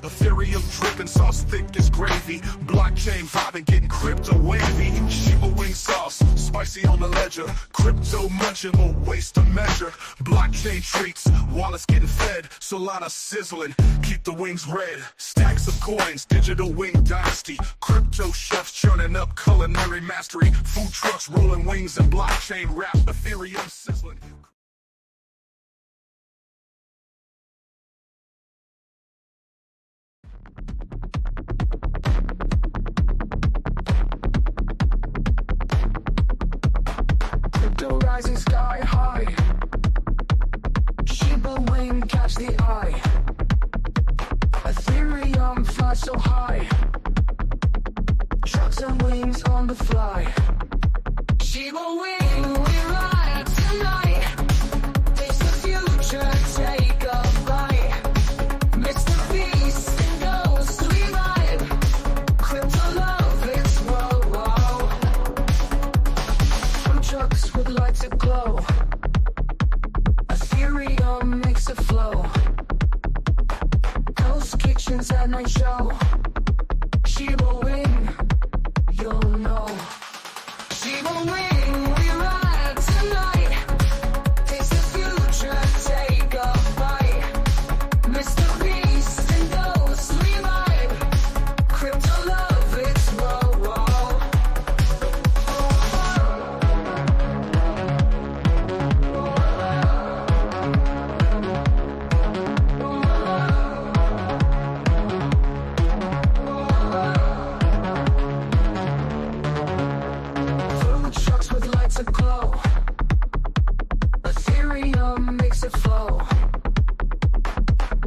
Ethereum dripping, sauce thick as gravy. Blockchain vibing, getting crypto wavy. Shiba wing sauce, spicy on the ledger. Crypto munching, won't waste a measure. Blockchain treats, wallets getting fed. Solana sizzling, keep the wings red. Stacks of coins, digital wing dynasty. Crypto chefs churning up culinary mastery. Food trucks rolling wings and blockchain rap. Ethereum sizzling. Crypto rising sky high. Shiba wing catch the eye. Ethereum fly so high. Trucks and wings on the fly. Shiba wing, we ride tonight. Taste the future, take a bite. Mr. Beast and Ghost, we vibe. Crypto love, it's whoa, whoa. From trucks with lights that glow. Ethereum makes it flow. Ghost kitchens at night show. Shiba wing, you'll know. Shiba wing, we ride tonight. Taste the future, take a bite. Mr. Beast and Ghost, we vibe. Crypto love, it's whoa, whoa. Food trucks with lights that glow. Ethereum makes it flow.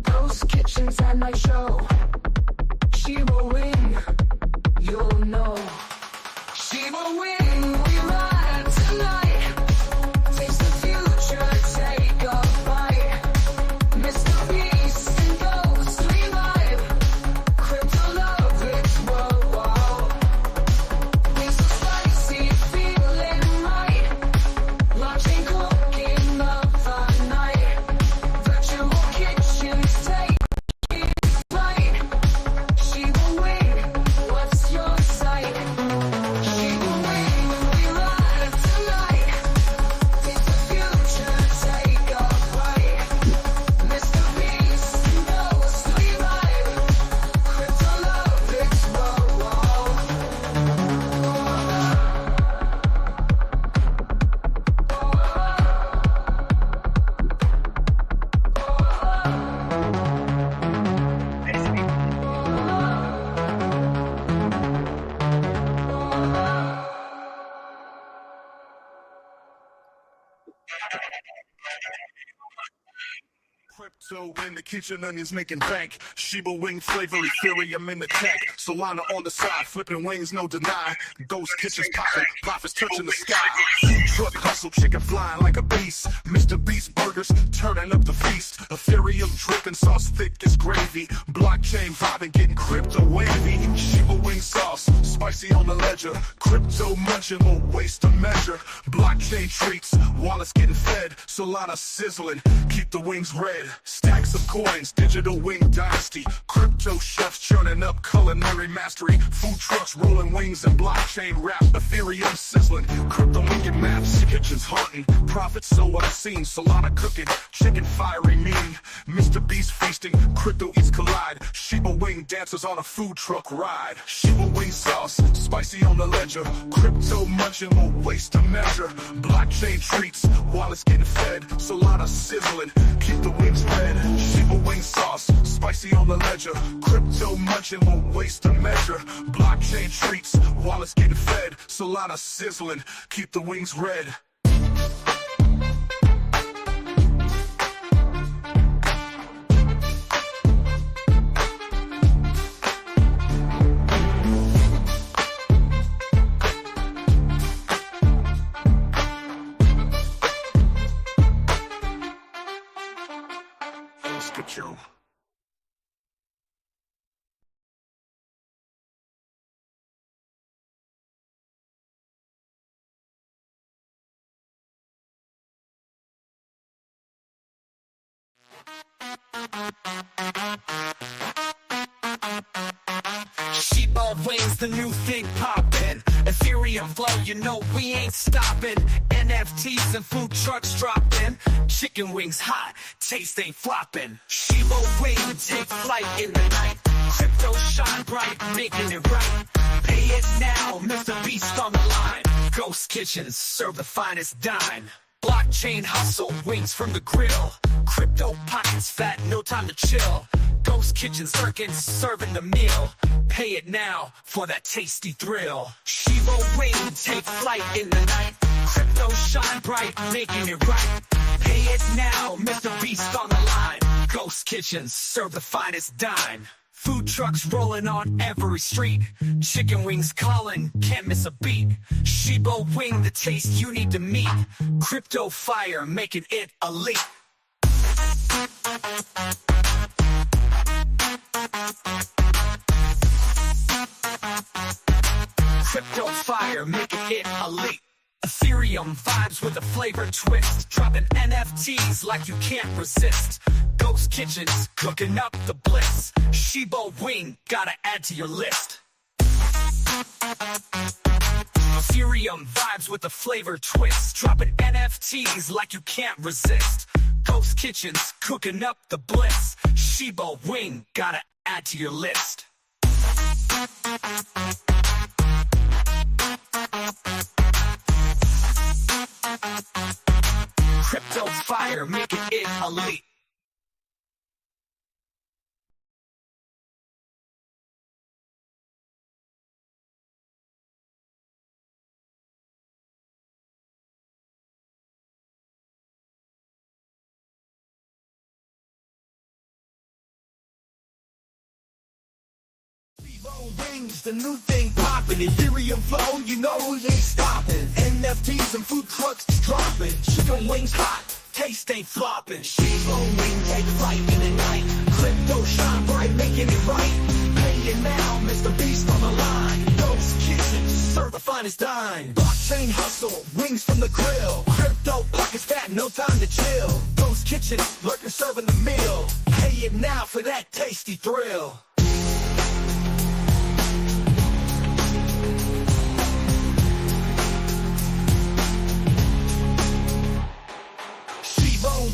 Those kitchens at night show. Shiba wing, you'll know. Shiba wing, we ride tonight. Taste the future, take a bite. Mr. Beast and Ghost, we vibe. Crypto love, it's whoa, whoa. It's so spicy, feeling right. Launching cooking up the night. Virtual kitchens take flight. Shiba wing, what's your sight? Shiba wing, we ride tonight. Taste the future, take a bite. Mr. Beast and Ghost, we vibe. Crypto love, it's whoa, whoa. Crypto in the kitchen, onions making bank. Shiba wing flavor, Ethereum in the tech. Solana on the side, flipping wings, no deny. Ghost kitchens popping, profits touching the sky. Food truck hustle, chicken flying like a beast. Mr. Beast burgers, turning up the feast. Ethereum dripping, sauce thick as gravy. Blockchain vibing, getting crypto wavy. Shiba wing sauce, spicy on the ledger. Crypto munching, won't waste a measure. Blockchain treats, wallets getting fed. Solana sizzling, keep the wings red. Stacks of coins, digital wing dynasty. Crypto chefs churning up culinary mastery. Food trucks rolling wings and blockchain rap. Ethereum sizzling, crypto making maps. Kitchens haunting, profits so obscene. Solana cooking, chicken fiery mean. Mr. Beast feasting, crypto eats collide. Shiba wing dancers on a food truck ride. Shiba wing sauce, spicy on the ledger. Crypto munching, won't waste a measure. Blockchain treats, wallets getting fed. Solana sizzling, keep the wings red. Shiba wing sauce, spicy on the ledger. Crypto munching, won't waste a measure. Blockchain treats, wallets getting fed. Solana sizzling, keep the wings red. Let's get you. Shiba wings, the new thing poppin'. Ethereum flow, you know we ain't stopping. NFTs and food trucks dropping. Chicken wings hot, taste ain't flopping. Shiba wing, take flight in the night. Crypto shine bright, making it right. Pay it now, Mr. Beast on the line. Ghost kitchens serve the finest dine. Blockchain hustle, wings from the grill. Crypto pockets fat, no time to chill. Ghost kitchens lurking, serving the meal. Pay it now for that tasty thrill. Shiba wing, take flight in the night. Crypto shine bright, making it right. Pay it now, Mr. Beast on the line. Ghost kitchens serve the finest dine. Food trucks rolling on every street. Chicken wings calling, can't miss a beat. Shiba wing, the taste you need to meet. Crypto fire, making it elite. Crypto fire, making it elite. Ethereum vibes with a flavor twist. Dropping NFTs like you can't resist. Ghost kitchens cooking up the bliss. Shiba wing, gotta add to your list. Ethereum vibes with a flavor twist. Dropping NFTs like you can't resist. Ghost kitchens cooking up the bliss. Shiba wing, gotta add to your list. Crypto fire, making it elite. Wings, the new thing poppin'. Ethereum flow, you know we ain't stopping. NFTs and food trucks dropping. Chicken wings hot, taste ain't flopping. Shiba wing, take flight in the night. Crypto shine bright, making it right. Pay it now, Mr. Beast on the line. Those kitchens serve the finest dine. Blockchain hustle, wings from the grill. Crypto pockets fat, no time to chill. Those kitchens lurking, serving the meal. Pay it now for that tasty thrill.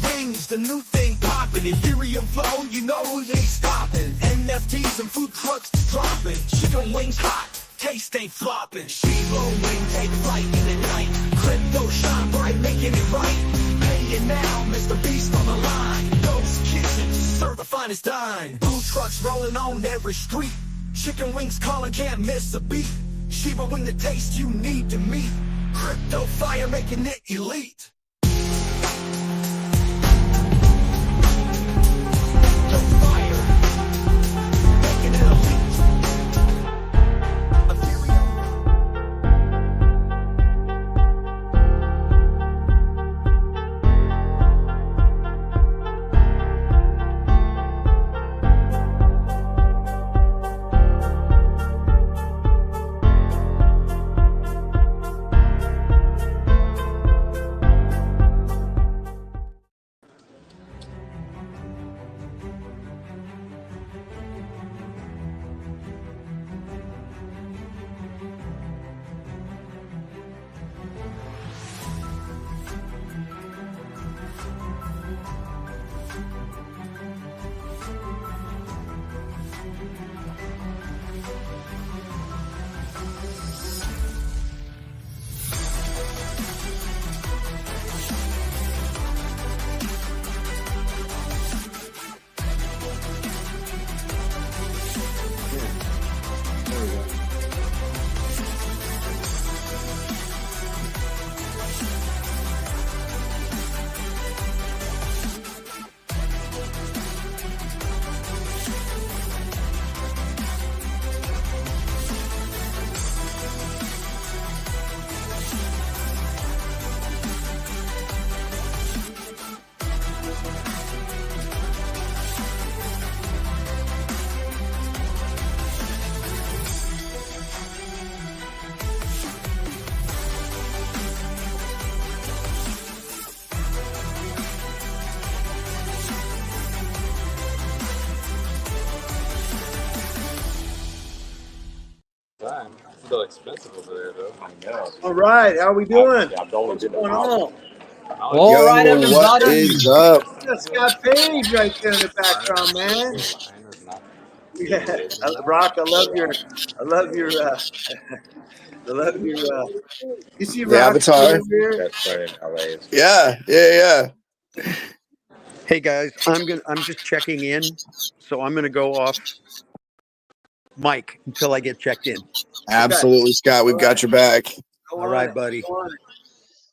Wings, the new thing poppin'. Ethereum flow, you know we ain't stopping. NFTs and food trucks dropping. Chicken wings hot, taste ain't flopping. Shiba wing, take flight in the night. Crypto shine bright, making it right. Pay it now, Mr. Beast on the line. Those kitchens serve the finest dine. Food trucks rolling on every street. Chicken wings calling, can't miss a beat. Shiba wing, the taste you need to meet. Crypto fire, making it elite. time. It's a little expensive over there, though. I know. All right, how we doing? What's going on? All right, Yo, what everybody. is up? That's Scott Page right there in the background, man. Yeah, Rock. I love your, I love your. You see The Rock Avatar? over here? That's right in LA. Yeah. Hey guys, I'm just checking in, so I'm gonna go off mic until I get checked in. Okay, Absolutely, Scott. We've got your back. go All on right, it. buddy. Go on it.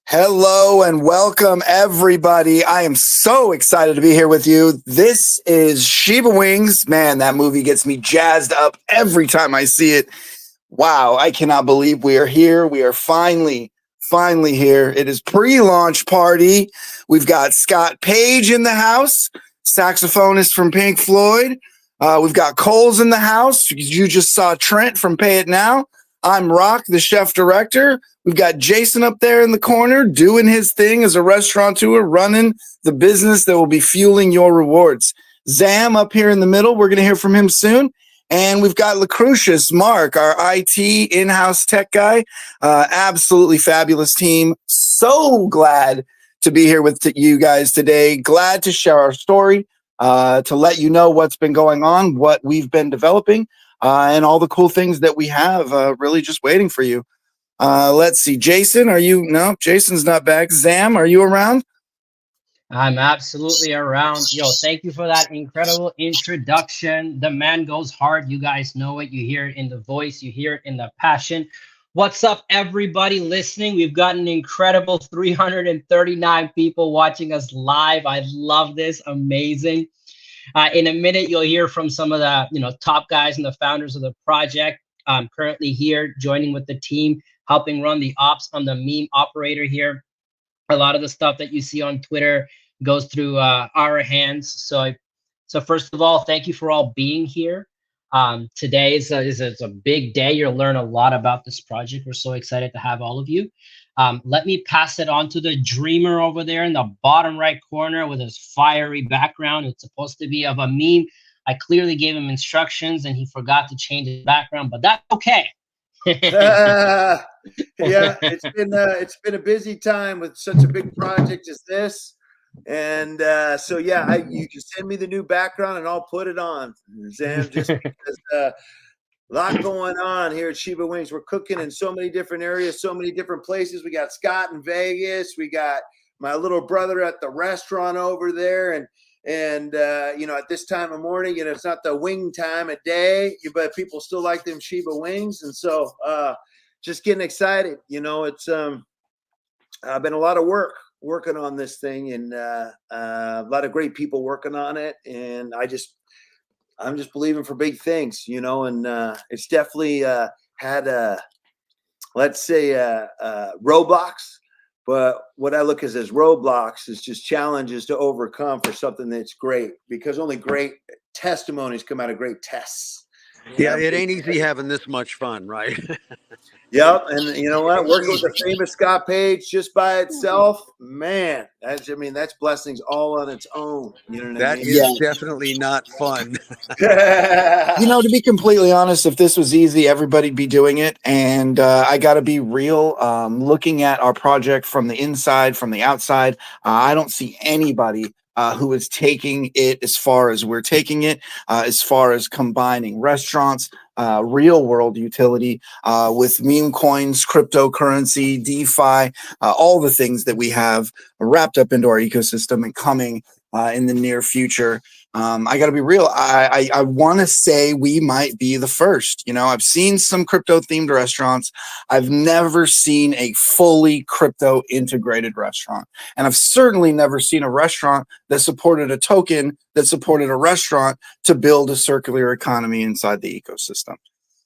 Hello and welcome, everybody. I am so excited to be here with you. This is Shiba Wings. Man, that movie gets me jazzed up every time I see it. Wow, I cannot believe we are here. We are finally here. It is pre-launch party. We've got Scott Page in the house, saxophonist from Pink Floyd. We've got Coles in the house. You just saw Trent from Pay It Now. I'm Rock, the chef director. We've got Jason up there in the corner doing his thing as a restaurateur, running the business that will be fueling your rewards. Zam up here in the middle. We're going to hear from him soon. And we've got Lucretius, Mark, our IT in-house tech guy. Absolutely fabulous team. So glad to be here with you guys today. Glad to share our story, to let you know what's been going on, what we've been developing, and all the cool things that we have really just waiting for you. Let's see. Jason, are you? No, Jason's not back. Zam, are you around? I'm absolutely around. Yo, thank you for that incredible introduction. The man goes hard. You guys know it. You hear it in the voice, you hear it in the passion. What's up, everybody listening? We've got an incredible 339 people watching us live. I love this. Amazing. In a minute, you'll hear from some of the top guys and the founders of the project. I'm currently here joining with the team, helping run the ops. I'm the meme operator here. A lot of the stuff that you see on Twitter goes through our hands. So first of all, thank you for all being here. Today is a big day. You'll learn a lot about this project. We're so excited to have all of you. Let me pass it on to the dreamer over there in the bottom right corner with his fiery background. It's supposed to be of a meme. I clearly gave him instructions and he forgot to change his background, but that's okay. Yeah, it's been a busy time with such a big project as this, and so yeah, you can send me the new background and I'll put it on, Zam. Just because a lot going on here at Shiba Wings. We're cooking in so many different areas, so many different places. We got Scott in Vegas. We got my little brother at the restaurant over there, and at this time of morning, it's not the wing time of day, but people still like them Shiba wings. And so just getting excited. It's been a lot of work working on this thing, and a lot of great people working on it. And I'm just believing for big things, and it's definitely had roadblocks. But what I look at as roadblocks is just challenges to overcome for something that's great, because only great testimonies come out of great tests. Yeah, it ain't easy having this much fun, right? Yep. And you know what? Working with the famous Scott Page just by itself, man, that's blessings all on its own. You know what I That mean? is definitely not fun. To be completely honest, if this was easy, everybody'd be doing it. And I got to be real. Looking at our project from the inside, from the outside, I don't see anybody who is taking it as far as we're taking it, as far as combining restaurants, real world utility with meme coins, cryptocurrency, DeFi, all the things that we have wrapped up into our ecosystem and coming in the near future. I got to be real. I want to say we might be the first. I've seen some crypto themed restaurants. I've never seen a fully crypto integrated restaurant. And I've certainly never seen a restaurant that supported a token that supported a restaurant to build a circular economy inside the ecosystem.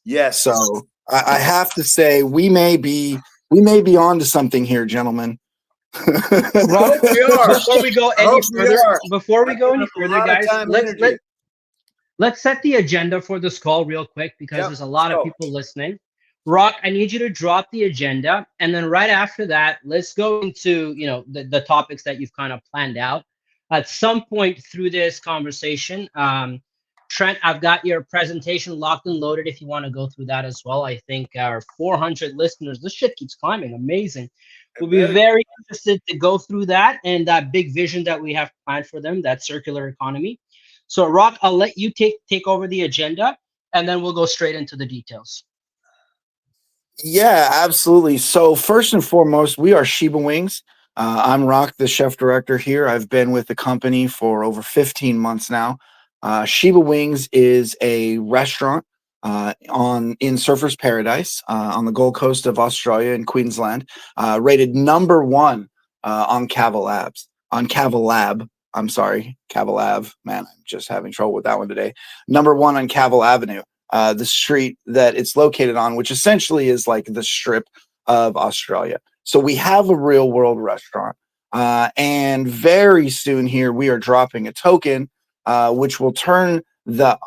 Yes. So I have to say we may be onto something here, gentlemen. Well, before we go any further, guys, let's set the agenda for this call real quick, because there's a lot of people listening. Rock, I need you to drop the agenda, and then right after that, let's go into the topics that you've kind of planned out. At some point through this conversation, Trent, I've got your presentation locked and loaded if you want to go through that as well. I think our 400 listeners, this shit keeps climbing. Amazing. We'll be very interested to go through that and that big vision that we have planned for them, that circular economy. So, Rock, I'll let you take over the agenda, and then we'll go straight into the details. Yeah, absolutely. So first and foremost, we are Shiba Wings. I'm Rock, the chef director here. I've been with the company for over 15 months now. Shiba Wings is a restaurant in Surfers Paradise on the Gold Coast of Australia in Queensland, rated number one on Cavalabs. On Cavalab, I'm sorry, Cavalav. Man, I'm just having trouble with that one today. Number one on Caval Avenue. The street that it's located on, which essentially is like the strip of Australia. So we have a real world restaurant. And very soon here, we are dropping a token, which will turn that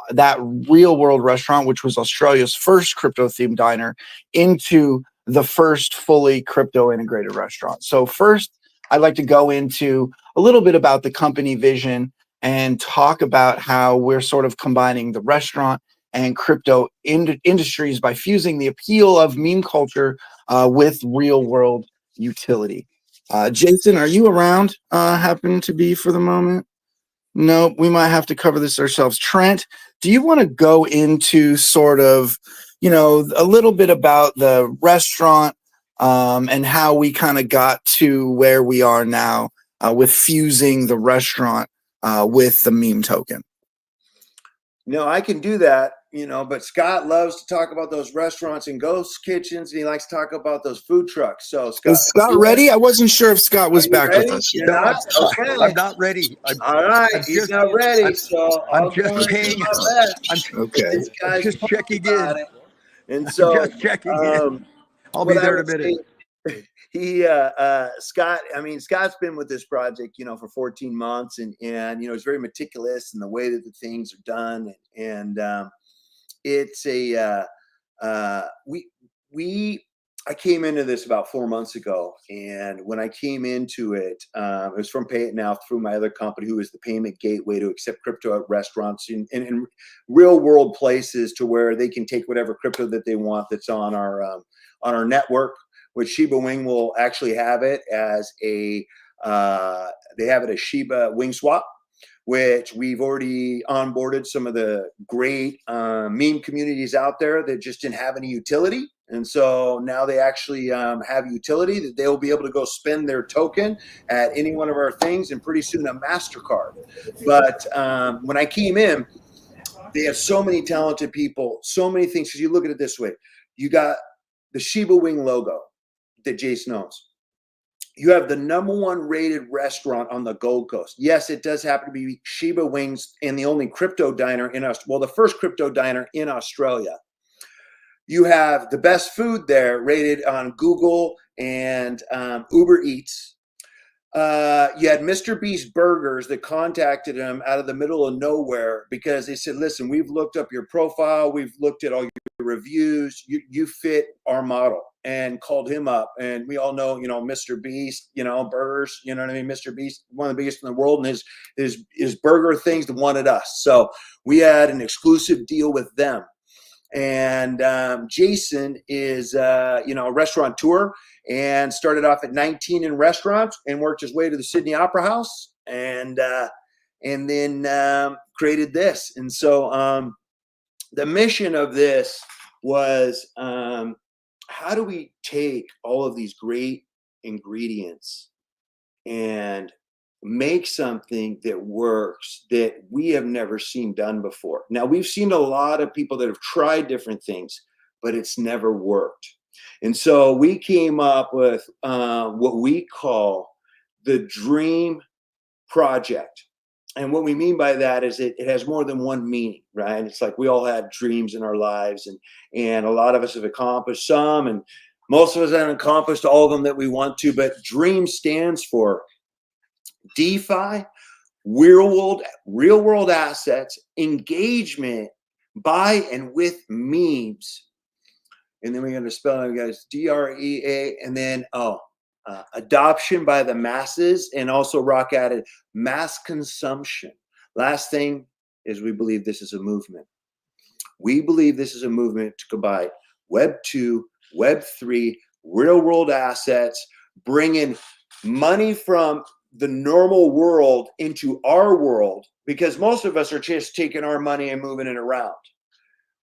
real world restaurant, which was Australia's first crypto themed diner, into the first fully crypto integrated restaurant. So first, I'd like to go into a little bit about the company vision and talk about how we're sort of combining the restaurant and crypto industries by fusing the appeal of meme culture with real world utility. Jason, are you around? Happen to be for the moment? No, we might have to cover this ourselves. Trent, do you want to go into sort of, a little bit about the restaurant and how we kind of got to where we are now with fusing the restaurant with the meme token? No, I can do that, but Scott loves to talk about those restaurants and ghost kitchens, and he likes to talk about those food trucks. So, Scott, is Scott ready? I wasn't sure if Scott was back with us. You're not? Okay. I'm not ready. All right, he's not ready. I'm just paying. I'm just checking in. And so, just checking in. I'll be there in a minute. Scott's been with this project, for 14 months and he's very meticulous in the way that the things are done. And it's I came into this about 4 months ago. And when I came into it, it was from Pay It Now through my other company, who is the payment gateway to accept crypto at restaurants in real world places to where they can take whatever crypto that they want that's on our network. Which Shiba Wing will actually have it as they have it as Shiba Wing Swap, which we've already onboarded some of the great meme communities out there that just didn't have any utility. And so now they actually have utility that they'll be able to go spend their token at any one of our things, and pretty soon a MasterCard. But when I came in, they have so many talented people, so many things. Because you look at it this way, you got the Shiba Wing logo that Jason owns. You have the number one rated restaurant on the Gold Coast. Yes, it does happen to be Shiba Wings and the only crypto diner the first crypto diner in Australia. You have the best food there rated on Google and Uber Eats. You had Mr. Beast Burgers that contacted him out of the middle of nowhere because they said, listen, we've looked up your profile. We've looked at all your reviews. You fit our model, and called him up. And we all know, Mr. Beast, burgers, you know what I mean? Mr. Beast, one of the biggest in the world, and his burger things wanted us. So we had an exclusive deal with them. And Jason is, a restaurateur, and started off at 19 in restaurants and worked his way to the Sydney Opera House, and then created this. And so the mission of this was, how do we take all of these great ingredients and make something that works that we have never seen done before? Now, we've seen a lot of people that have tried different things, but it's never worked. And so we came up with what we call the Dream Project. And what we mean by that is it has more than one meaning, right? It's like we all had dreams in our lives, and a lot of us have accomplished some, and most of us haven't accomplished all of them that we want to. But Dream stands for DeFi, real world assets, engagement by and with memes. And then we're going to spell it, guys, DREA, and then adoption by the masses, and also Rock added mass consumption. Last thing, is we believe this is a movement. We believe this is a movement to combine Web 2, Web 3, real world assets, bringing money from the normal world into our world, because most of us are just taking our money and moving it around.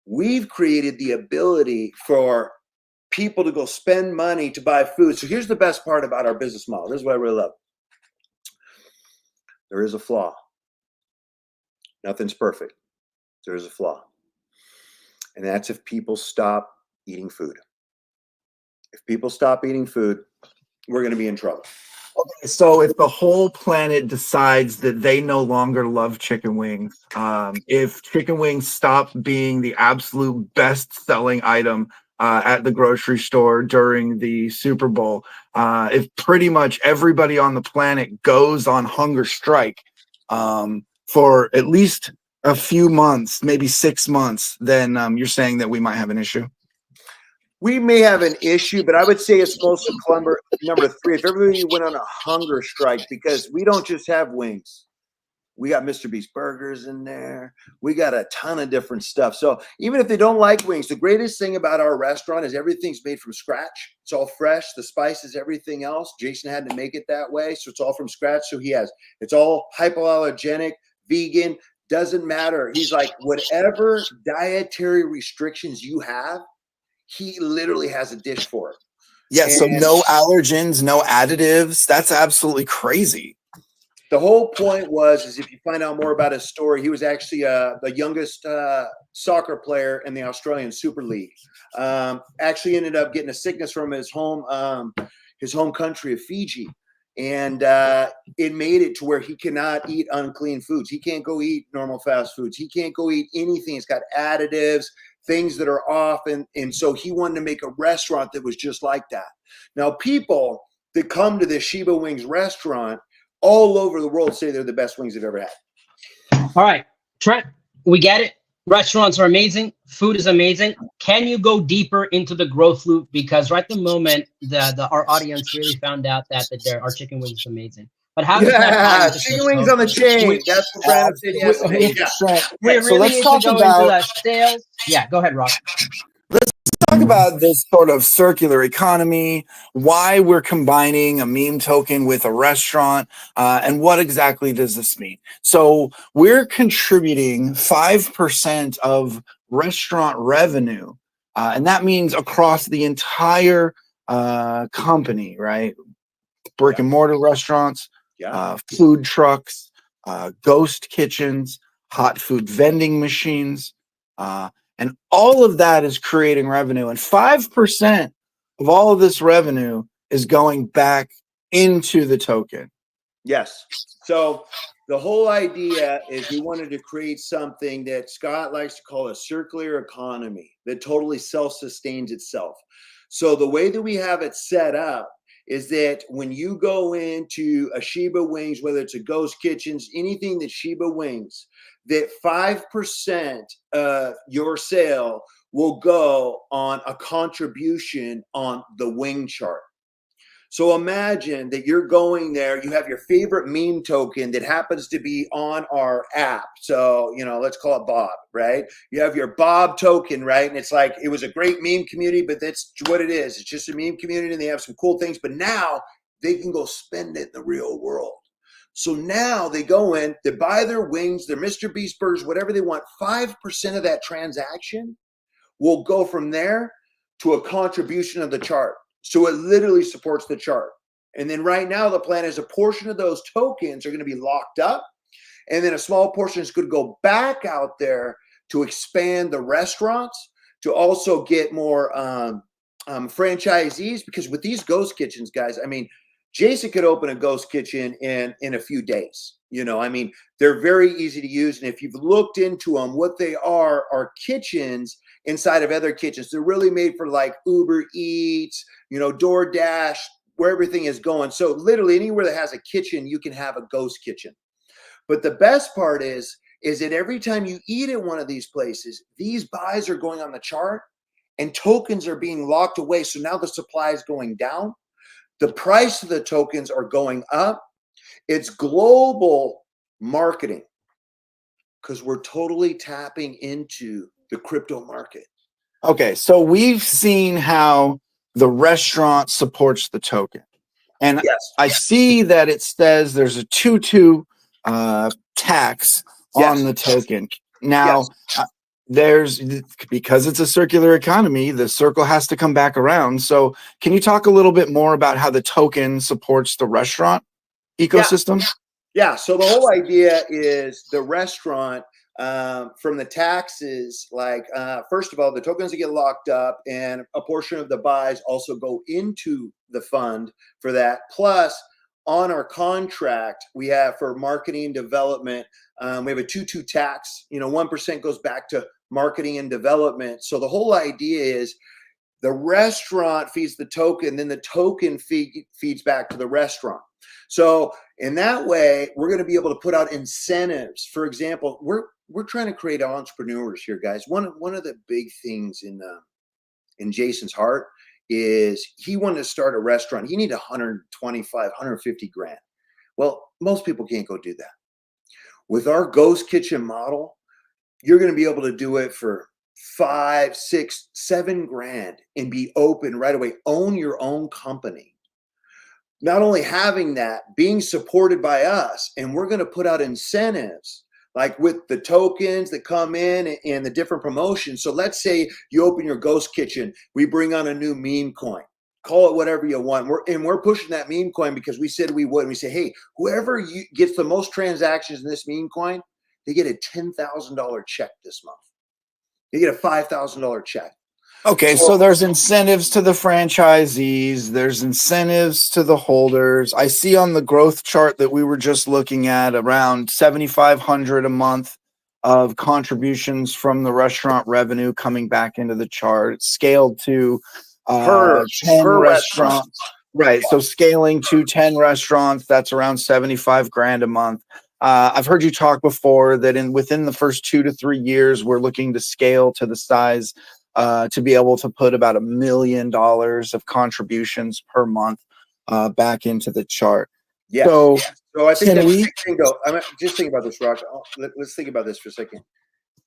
We've created the ability for people to go spend money to buy food. So here's the best part about our business model. This is what I really love. There is a flaw. Nothing's perfect. There is a flaw. And that's if people stop eating food. If people stop eating food, we're going to be in trouble. Okay, so if the whole planet decides that they no longer love chicken wings, if chicken wings stop being the absolute best-selling item at the grocery store during the Super Bowl, if pretty much everybody on the planet goes on hunger strike for at least a few months, maybe 6 months, then you're saying that we might have an issue? We may have an issue, but I would say it's mostly number 3. If everybody went on a hunger strike, because we don't just have wings. We got Mr. Beast burgers in there. We got a ton of different stuff. So even if they don't like wings, the greatest thing about our restaurant is everything's made from scratch. It's all fresh. The spices, everything else. Jason had to make it that way. So it's all from scratch. So it's all hypoallergenic, vegan, doesn't matter. He's like, whatever dietary restrictions you have, he literally has a dish for it. Yeah, so no allergens, no additives. That's absolutely crazy. The whole point is if you find out more about his story, he was actually the youngest soccer player in the Australian Super League. Actually ended up getting a sickness from his home country of Fiji. And it made it to where he cannot eat unclean foods. He can't go eat normal fast foods. He can't go eat anything. It's got additives, things that are off. And so he wanted to make a restaurant that was just like that. Now, people that come to the Shiba Wings restaurant all over the world say they're the best wings they've ever had. All right, Trent, we get it. Restaurants are amazing. Food is amazing. Can you go deeper into the growth loop? Because right the moment our audience really found out that our chicken wings is amazing. But how does that chicken wings on the chain? That's what Brandon said yesterday. We really let's need talk to go about into the sales. Yeah, go ahead, Rock. Talk about this sort of circular economy, why we're combining a meme token with a restaurant, and what exactly does this mean? So we're contributing 5% of restaurant revenue, and that means across the entire company, right? Brick and mortar restaurants, food trucks, ghost kitchens, hot food vending machines, and all of that is creating revenue. And 5% of all of this revenue is going back into the token. Yes. So the whole idea is we wanted to create something that Scott likes to call a circular economy that totally self-sustains itself. So the way that we have it set up is that when you go into a Shiba Wings, whether it's a Ghost Kitchens, anything that Shiba Wings, that 5% of your sale will go on a contribution on the wing chart. So imagine that you're going there, you have your favorite meme token that happens to be on our app. So, let's call it Bob, right? You have your Bob token, right? And it's like, it was a great meme community, but that's what it is. It's just a meme community and they have some cool things, but now they can go spend it in the real world. So now they go in, they buy their wings, their Mr. Beast burgers, whatever they want. 5% of that transaction will go from there to a contribution of the chart. So it literally supports the chart. And then right now the plan is a portion of those tokens are going to be locked up. And then a small portion is going to go back out there to expand the restaurants, to also get more franchisees. Because with these ghost kitchens, guys, I mean, Jason could open a ghost kitchen in a few days. They're very easy to use. And if you've looked into them, what they are kitchens inside of other kitchens. They're really made for like Uber Eats, DoorDash, where everything is going. So literally anywhere that has a kitchen, you can have a ghost kitchen. But the best part is that every time you eat at one of these places, these buys are going on the chart and tokens are being locked away. So now the supply is going down. The price of the tokens are going up. It's global marketing. because we're totally tapping into the crypto market. Okay, so we've seen how the restaurant supports the token. And Yes. I see that it says there's a 2-2 tax on Yes. the token. Yes. Now, there's because it's a circular economy, the circle has to come back around. So, can you talk a little bit more about how the token supports the restaurant ecosystem? Yeah. So the whole idea is the restaurant from the taxes, like first of all, the tokens that get locked up and a portion of the buys also go into the fund for that. Plus, on our contract, we have for marketing development, we have a 2-2 tax. 1% goes back to marketing and development. So the whole idea is the restaurant feeds the token, then the token feeds back to the restaurant. So in that way, we're going to be able to put out incentives. For example, we're trying to create entrepreneurs here, guys. One of the big things in Jason's heart is he wanted to start a restaurant. He needed 125, 150 grand. Well, most people can't go do that. With our ghost kitchen model, you're going to be able to do it for 5, 6, 7 grand and be open right away. Own your own company. Not only having that, being supported by us, and we're going to put out incentives like with the tokens that come in and the different promotions. So let's say you open your ghost kitchen, we bring on a new meme coin. Call it whatever you want. We're pushing that meme coin because we said we would. And we say, hey, whoever gets the most transactions in this meme coin, they get a $10,000 check this month. They get a $5,000 check. Okay, so there's incentives to the franchisees, there's incentives to the holders. I see on the growth chart that we were just looking at around 7,500 a month of contributions from the restaurant revenue coming back into the chart. It's scaled to 10 restaurants. Right, so scaling to 10 restaurants, that's around 75 grand a month. I've heard you talk before that within the first 2 to 3 years, we're looking to scale to the size to be able to put about $1 million of contributions per month back into the chart. Yes. So, so I think just think about this, Raj. Let's think about this for a second.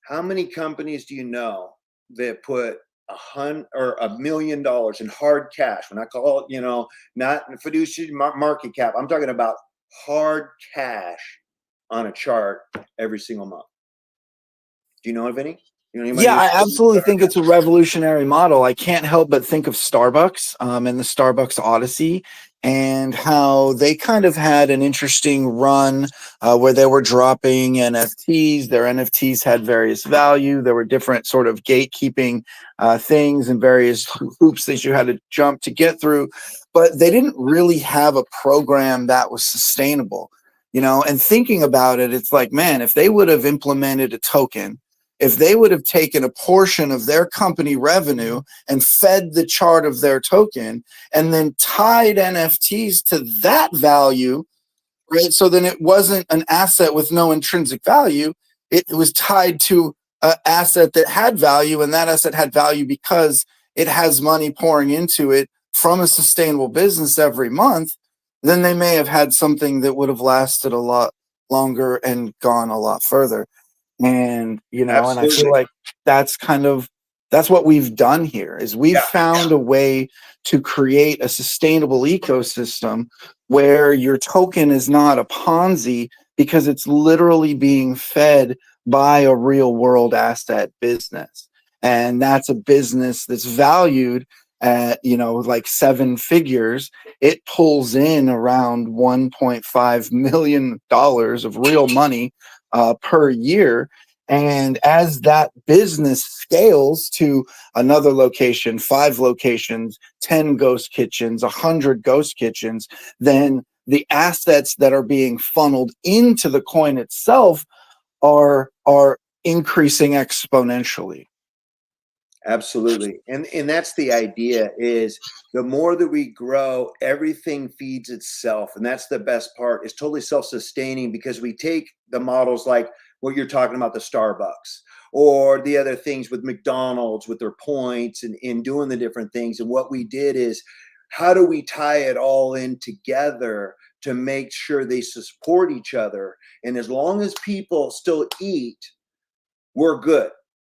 How many companies do you know that put $1 million in hard cash? When I call it, not fiduciary market cap, I'm talking about hard cash on a chart every single month. Do you know of any? Yeah, I absolutely think it's a revolutionary model. I can't help but think of Starbucks and the Starbucks Odyssey and how they kind of had an interesting run where they were dropping NFTs. Their NFTs had various value. There were different sort of gatekeeping things and various hoops that you had to jump to get through. But they didn't really have a program that was sustainable, and thinking about it, it's like, man, if they would have implemented a token, if they would have taken a portion of their company revenue and fed the chart of their token and then tied NFTs to that value, right? So then it wasn't an asset with no intrinsic value. It was tied to an asset that had value, and that asset had value because it has money pouring into it from a sustainable business every month. Then they may have had something that would have lasted a lot longer and gone a lot further. And and I feel like that's what we've done here is we've found a way to create a sustainable ecosystem where your token is not a Ponzi because it's literally being fed by a real world asset business. And that's a business that's valued at like 7 figures. It pulls in around $1.5 million of real money per year. And as that business scales to another location, 5 locations, 10 ghost kitchens, 100 ghost kitchens, then the assets that are being funneled into the coin itself are increasing exponentially. Absolutely. And that's the idea is the more that we grow, everything feeds itself. And that's the best part. It's totally self-sustaining because we take the models like what you're talking about, the Starbucks or the other things with McDonald's with their points and doing the different things. And what we did is how do we tie it all in together to make sure they support each other. And as long as people still eat, we're good,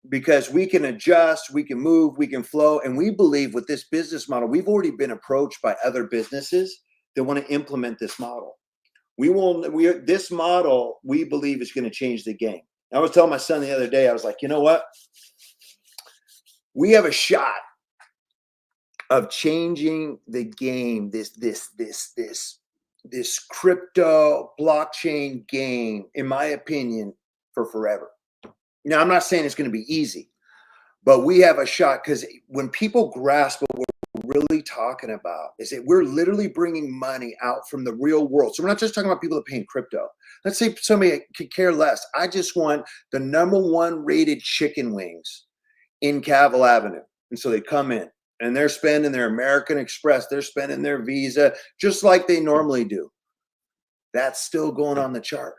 because we can adjust, we can move, we can flow. And we believe with this business model, we've already been approached by other businesses that want to implement this model. This model, we believe, is going to change the game. I was telling my son the other day, I was like, you know what? We have a shot of changing the game, this crypto blockchain game, in my opinion, for forever. Now, I'm not saying it's going to be easy, but we have a shot, because when people grasp what we're really talking about is that we're literally bringing money out from the real world. So we're not just talking about people that pay in crypto. Let's say somebody could care less. I just want the #1 rated chicken wings in Cavill Avenue. And so they come in and they're spending their American Express, they're spending their Visa just like they normally do. That's still going on the chart.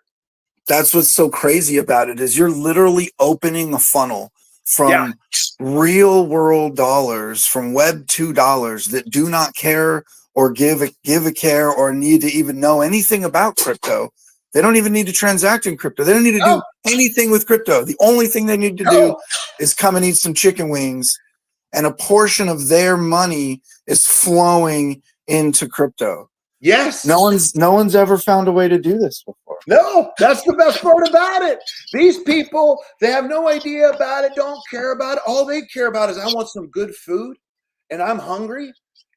That's what's so crazy about it, is you're literally opening a funnel from real world dollars, from Web 2 dollars that do not care or give a care or need to even know anything about crypto. They don't even need to transact in crypto. They don't need to do anything with crypto. The only thing they need to do is come and eat some chicken wings, and a portion of their money is flowing into crypto. Yes. No one's ever found a way to do this before. No, that's the best part about it. These people, they have no idea about it, don't care about it. All they care about is, I want some good food and I'm hungry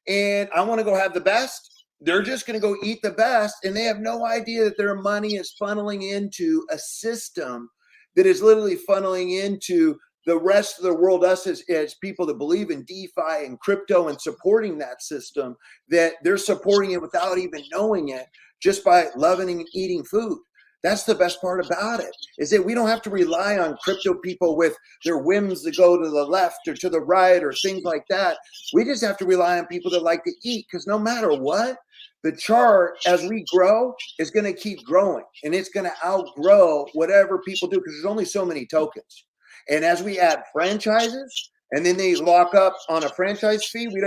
and I want to go have the best. They're just going to go eat the best, and they have no idea that their money is funneling into a system that is literally funneling into the rest of the world, us as people that believe in DeFi and crypto and supporting that system, that they're supporting it without even knowing it, just by loving and eating food. That's the best part about it, is that we don't have to rely on crypto people with their whims to go to the left or to the right or things like that. We just have to rely on people that like to eat, because no matter what, the chart, as we grow, is going to keep growing, and it's going to outgrow whatever people do, because there's only so many tokens. And as we add franchises, and then they lock up on a franchise fee, we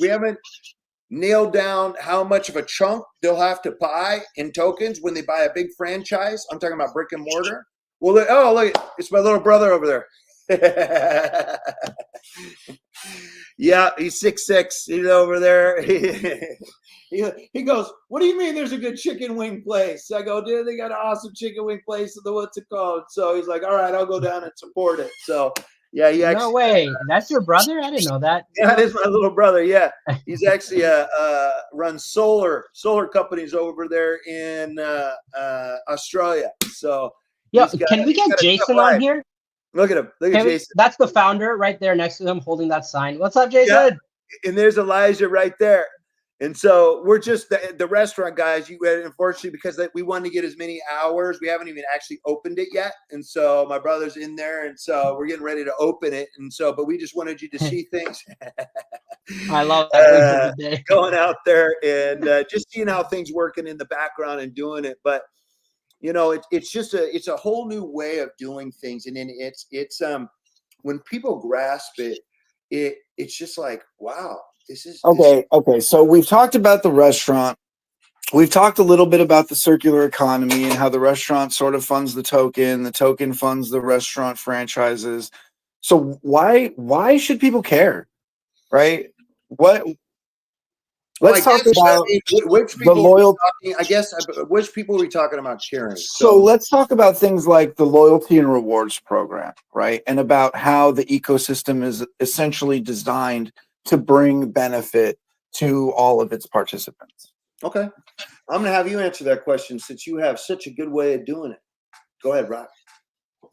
haven't nailed down how much of a chunk they'll have to buy in tokens when they buy a big franchise. I'm talking about brick and mortar. Well, look, it's my little brother over there. Yeah, he's 6'6". He's over there. He goes, "What do you mean there's a good chicken wing place?" I go, "Dude, they got an awesome chicken wing place in the, what's it called?" So he's like, "All right, I'll go down and support it." So yeah, he actually. No way. That's your brother? I didn't know that. Yeah, that is my little brother. Yeah, he's actually runs solar companies over there in Australia. So Yeah, can we get Jason on here? Look at him. Look at Jason. That's the founder right there next to him holding that sign. What's up, Jason? Yeah. And there's Elijah right there. And so we're just the restaurant guys. Unfortunately, because we wanted to get as many hours, we haven't even actually opened it yet. And so my brother's in there, and so we're getting ready to open it. And so, but we just wanted you to see things. I love that. Going out there and just seeing how things working in the background and doing it. But you know, it's a whole new way of doing things, and then it's when people grasp it, it's just like, wow. Okay. So we've talked about the restaurant. We've talked a little bit about the circular economy and how the restaurant sort of funds the token funds the restaurant franchises. So why should people care, right? Let's talk about which people the loyalty. I guess which people are we talking about caring? So let's talk about things like the loyalty and rewards program, right? And about how the ecosystem is essentially designed to bring benefit to all of its participants. Okay. I'm going to have you answer that question since you have such a good way of doing it. Go ahead, Rob.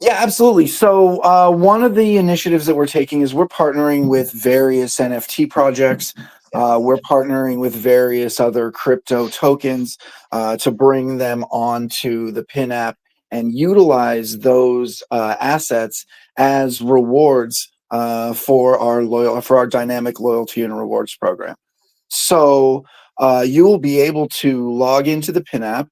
Yeah, absolutely. So one of the initiatives that we're taking is we're partnering with various NFT projects. We're partnering with various other crypto tokens to bring them onto the Pin app and utilize those assets as rewards for our dynamic loyalty and rewards program. So you will be able to log into the Pin app.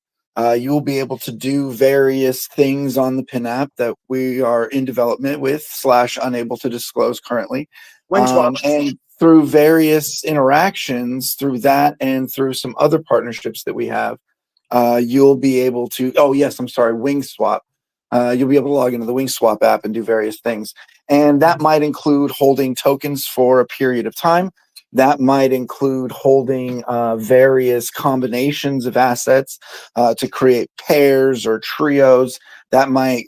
You will be able to do various things on the Pin app that we are in development with / unable to disclose currently. And through various interactions through that and through some other partnerships that we have, you'll be able to, oh, yes, I'm sorry, Wingswap. You'll be able to log into the Wingswap app and do various things. And that might include holding tokens for a period of time. That might include holding various combinations of assets to create pairs or trios. That might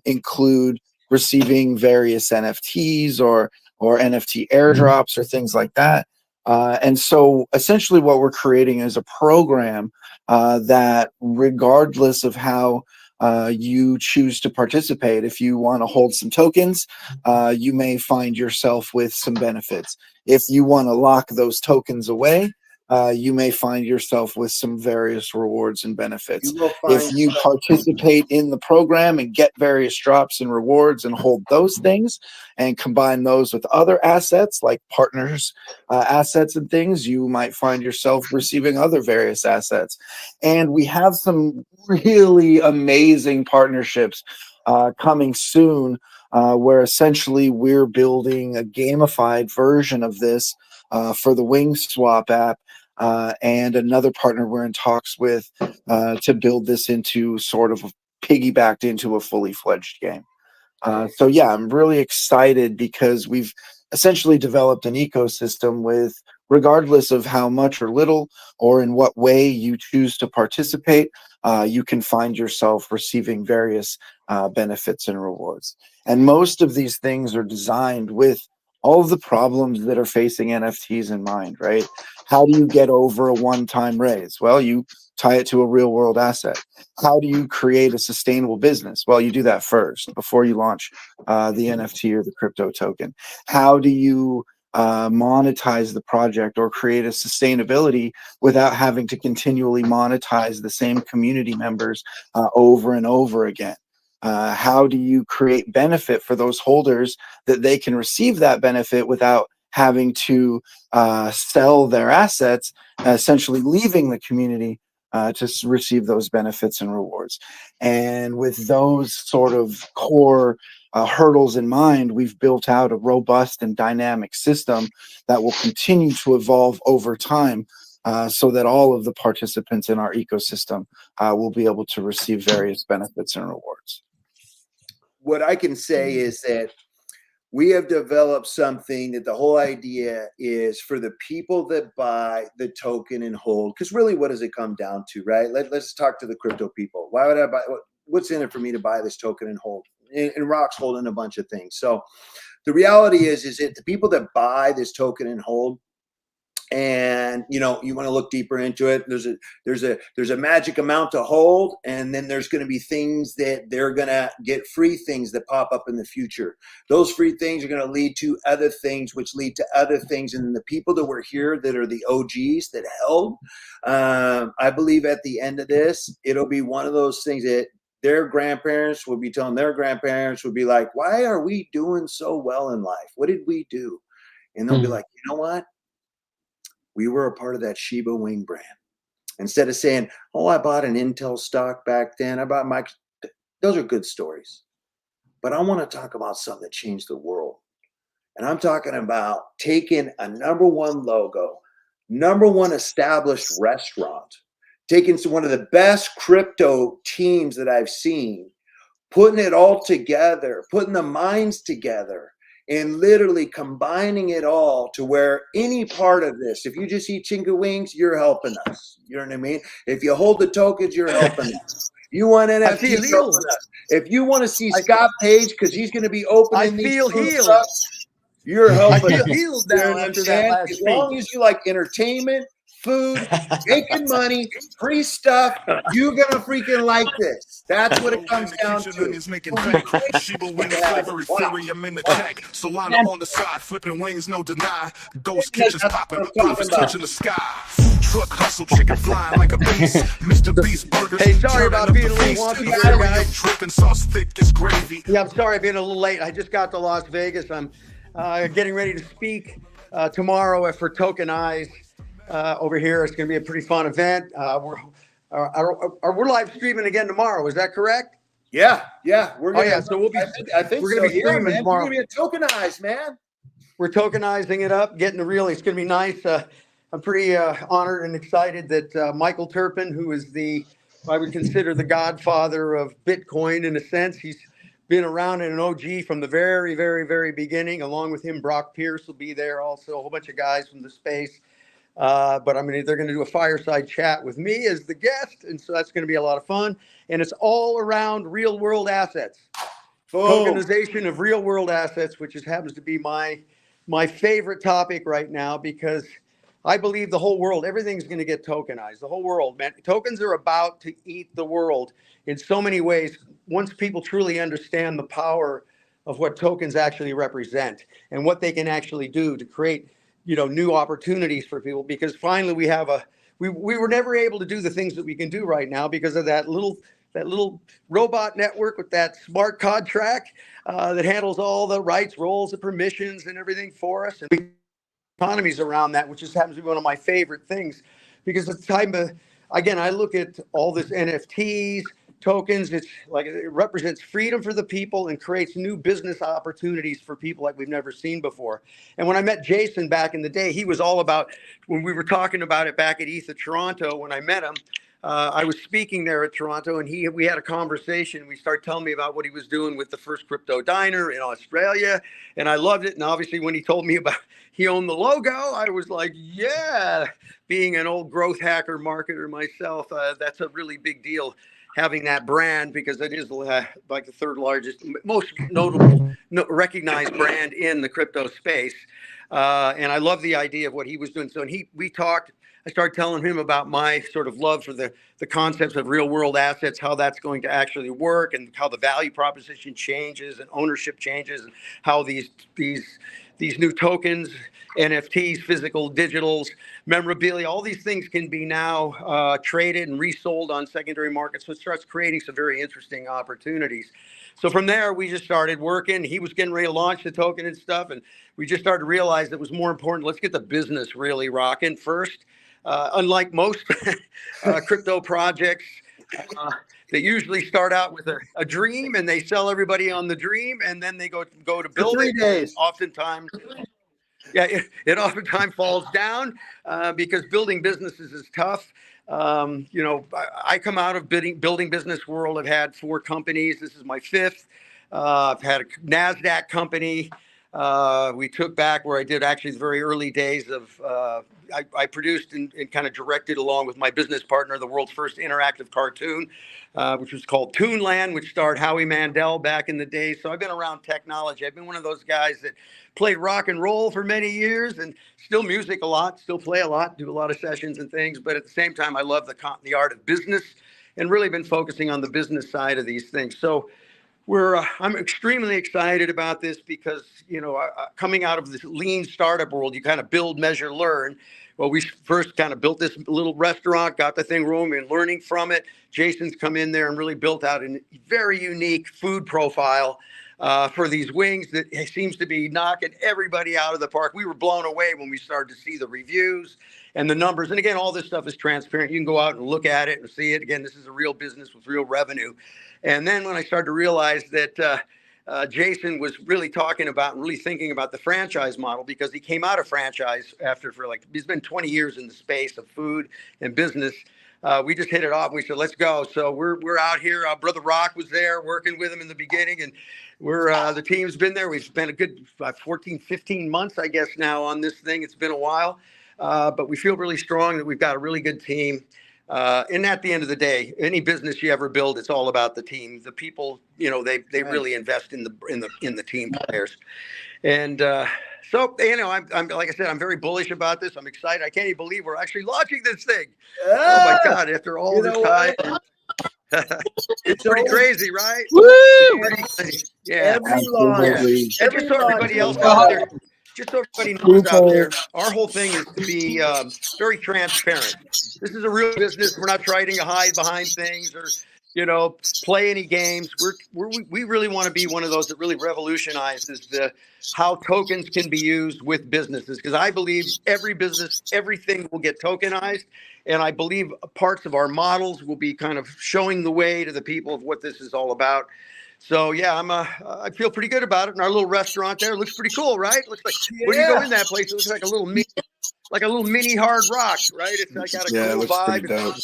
include receiving various NFTs or NFT airdrops or things like that. And so essentially what we're creating is a program that regardless of how you choose to participate, if you want to hold some tokens, you may find yourself with some benefits. If you want to lock those tokens away, you may find yourself with some various rewards and benefits. If you participate in the program and get various drops and rewards and hold those things and combine those with other assets like partners, assets and things, you might find yourself receiving other various assets. And we have some really amazing partnerships coming soon where essentially we're building a gamified version of this for the Wingswap app. And another partner we're in talks with to build this into sort of piggybacked into a fully fledged game. So yeah, I'm really excited because we've essentially developed an ecosystem with, regardless of how much or little or in what way you choose to participate, you can find yourself receiving various benefits and rewards. And most of these things are designed with all of the problems that are facing NFTs in mind, right? How do you get over a one-time raise? Well, you tie it to a real world asset. How do you create a sustainable business? Well, you do that first before you launch the NFT or the crypto token. How do you monetize the project or create a sustainability without having to continually monetize the same community members over and over again? How do you create benefit for those holders that they can receive that benefit without having to sell their assets, essentially leaving the community to receive those benefits and rewards? And with those sort of core hurdles in mind, we've built out a robust and dynamic system that will continue to evolve over time so that all of the participants in our ecosystem will be able to receive various benefits and rewards. What I can say is that we have developed something that the whole idea is for the people that buy the token and hold. Because really, what does it come down to, right? Let's talk to the crypto people. Why would I buy? What's in it for me to buy this token and hold? And Rock's holding a bunch of things. So the reality is that the people that buy this token and hold, and you want to look deeper into it, there's a magic amount to hold, and then there's going to be things that they're going to get, free things that pop up in the future. Those free things are going to lead to other things, which lead to other things. And the people that were here that are the OGs that held, I believe at the end of this, it'll be one of those things that their grandparents will be telling their grandparents, will be like, why are we doing so well in life? What did we do? And they'll be like, you know what? We were a part of that Shiba Wing brand. Instead of saying, oh, I bought an Intel stock back then, I bought Mike. Those are good stories. But I want to talk about something that changed the world. And I'm talking about taking a number one logo, number one established restaurant, taking one of the best crypto teams that I've seen, putting it all together, putting the minds together, and literally combining it all to where any part of this, if you just eat chinka wings, you're helping us. You know what I mean? If you hold the tokens, you're helping us. You want NFTs, you're helping us. If you want to see Scott Page, because he's going to be opening these food trucks, you're helping us. Healed now after that last as long as you like entertainment, food, making money, free stuff, you're gonna freaking like this. That's what it comes down to. Is making bank. Shiba wing flavor, Ethereum in the tank. Solana on the side, flipping wings, no deny. Ghost kitchens popping, profits touching the sky. Food truck hustle, chicken flying like a beast. Mr. Beast burgers. Hey, sorry about being a little wonky here, guys. Dripping sauce thick as gravy. Yeah, I'm sorry being a little late. I just got to Las Vegas. I'm getting ready to speak tomorrow for Tokenize. Over here, it's going to be a pretty fun event. We're live streaming again tomorrow. Is that correct? Yeah. We're gonna, so we'll be. I think we're going to be streaming tomorrow. We're going to be tokenized, man. We're tokenizing it up, getting the real. It's going to be nice. I'm pretty honored and excited that Michael Turpin, who is I would consider the godfather of Bitcoin in a sense. He's been around in an OG from the very, very, very beginning. Along with him, Brock Pierce will be there also, a whole bunch of guys from the space. But I mean, they're going to do a fireside chat with me as the guest. And so that's going to be a lot of fun. And it's all around real world assets. Tokenization of real world assets, which happens to be my favorite topic right now, because I believe the whole world, everything's going to get tokenized. The whole world, man. Tokens are about to eat the world in so many ways. Once people truly understand the power of what tokens actually represent and what they can actually do to create, new opportunities for people, because finally we were never able to do the things that we can do right now because of that little robot network with that smart contract that handles all the rights, roles, and permissions and everything for us. And economies around that, which just happens to be one of my favorite things, because at the time, again, I look at all this NFTs, tokens. It's like it represents freedom for the people and creates new business opportunities for people like we've never seen before. And when I met Jason back in the day, he was all about, when we were talking about it back at ETH Toronto, when I met him, I was speaking there at Toronto, and we had a conversation. We started telling me about what he was doing with the first crypto diner in Australia, and I loved it. And obviously, when he told me about he owned the logo, I was like, yeah. Being an old growth hacker marketer myself, that's a really big deal, having that brand, because it is like the third largest, most notable, recognized brand in the crypto space. And I love the idea of what he was doing. So we talked. I started telling him about my sort of love for the concepts of real world assets, how that's going to actually work, and how the value proposition changes and ownership changes, and how these new tokens, NFTs, physical, digitals, memorabilia, all these things can be now traded and resold on secondary markets. So it starts creating some very interesting opportunities. So from there, we just started working. He was getting ready to launch the token and stuff, and we just started to realize it was more important. Let's get the business really rocking first. Unlike most crypto projects that usually start out with a dream, and they sell everybody on the dream, and then they go to build it. 3 days. Oftentimes, it oftentimes falls down because building businesses is tough. I come out of building business world. I've had 4 companies. This is my 5th. I've had a NASDAQ company. We took back where I did actually the very early days of, I produced and kind of directed, along with my business partner, the world's first interactive cartoon, which was called Toonland, which starred Howie Mandel back in the day. So I've been around technology. I've been one of those guys that played rock and roll for many years, and still music a lot, still play a lot, do a lot of sessions and things. But at the same time, I love the art of business, and really been focusing on the business side of these things. So I'm extremely excited about this because, coming out of this lean startup world, you kind of build, measure, learn. Well, we first kind of built this little restaurant, got the thing rolling, and learning from it. Jason's come in there and really built out a very unique food profile for these wings that seems to be knocking everybody out of the park. We were blown away when we started to see the reviews and the numbers. And again, all this stuff is transparent. You can go out and look at it and see it. Again, this is a real business with real revenue. And then when I started to realize that Jason was really talking about and really thinking about the franchise model, because he came out of franchise he's been 20 years in the space of food and business. We just hit it off. We said, let's go. So we're out here. Brother Rock was there working with him in the beginning, and the team's been there. We've spent a good 14, 15 months, I guess, now on this thing. It's been a while, but we feel really strong that we've got a really good team. And at the end of the day, any business you ever build, it's all about the team. The people, they really invest in the team players. And so, I'm like I said, I'm very bullish about this. I'm excited. I can't even believe we're actually launching this thing. Oh my God! After all this time, it's pretty crazy, right? Woo! It's pretty crazy. Yeah. Every launch. Absolutely. And just so everybody else out there, just so everybody knows out there, our whole thing is to be very transparent. This is a real business. We're not trying to hide behind things or, play any games. We really want to be one of those that really revolutionizes how tokens can be used with businesses. Because I believe every business, everything will get tokenized. And I believe parts of our models will be kind of showing the way to the people of what this is all about. So yeah, I feel pretty good about it. And our little restaurant there looks pretty cool, right? Looks like when you go in that place, it looks like a little mini like a little mini hard rock, right? It's like got a Yeah, it cool looks pretty vibe. dope.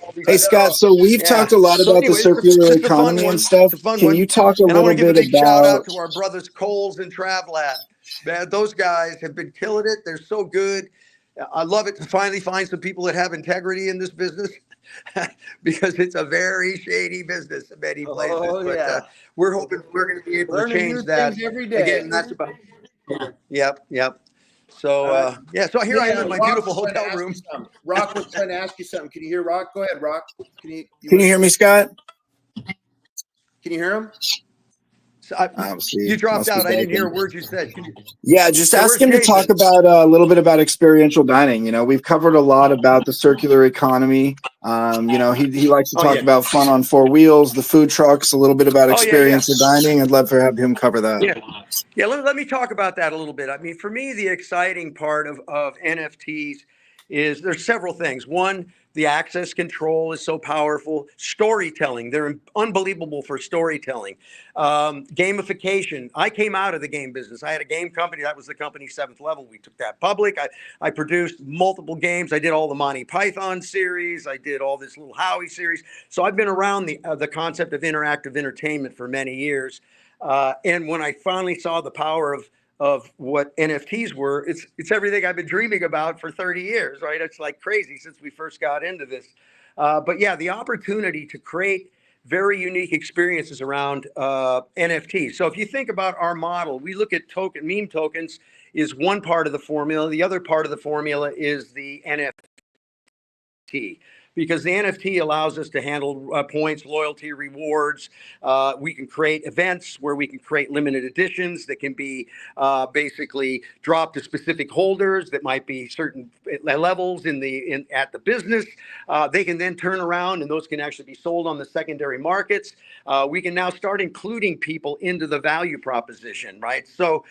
All these Hey Scott, so we've yeah. talked a lot So about the anyway, circular it's a fun economy and one. stuff. It's a fun Can one. you talk a And I little want to give a bit big shout out about? to our brothers Coles and Travlat. Man, those guys have been killing it. They're so good. I love it to finally find some people that have integrity in this business because it's a very shady business in many places. Oh But yeah, we're hoping we're going to be able to learning change new that. things every day. Again, that's about. Yep, yep. So Uh, yeah, so here I am in my Rock beautiful was trying to hotel ask you room. something. Rock was trying to ask you something. Can you hear Rock? Go ahead, Rock. Can you Can you hear me, Scott? Can you hear him? So Obviously, you dropped must be out. I didn't hear a broken. word you said. Yeah, just So ask where's him to talk Jason? about a little bit about experiential dining. You know, we've covered a lot about the circular economy. You know, he likes to Oh talk yeah. about fun on four wheels, the food trucks, a little bit about Oh yeah, yeah. experiential dining. I'd love to have him cover that. Yeah. Yeah, let me talk about that a little bit. I mean, for me, the exciting part of NFTs is there's several things. One, the access control is so powerful. Storytelling, they're unbelievable for storytelling. Gamification. I came out of the game business. I had a game company. That was the company Seventh Level. We took that public. I produced multiple games. I did all the Monty Python series. I did all this little Howie series. So I've been around the concept of interactive entertainment for many years. And when I finally saw the power of what NFTs were, it's everything I've been dreaming about for 30 years, right? It's like crazy since we first got into this. But yeah, the opportunity to create very unique experiences around NFTs. So if you think about our model, we look at meme tokens is one part of the formula. The other part of the formula is the NFT, because the NFT allows us to handle points, loyalty, rewards. We can create events where we can create limited editions that can be basically dropped to specific holders that might be certain levels at the business. They can then turn around and those can actually be sold on the secondary markets. We can now start including people into the value proposition, right? So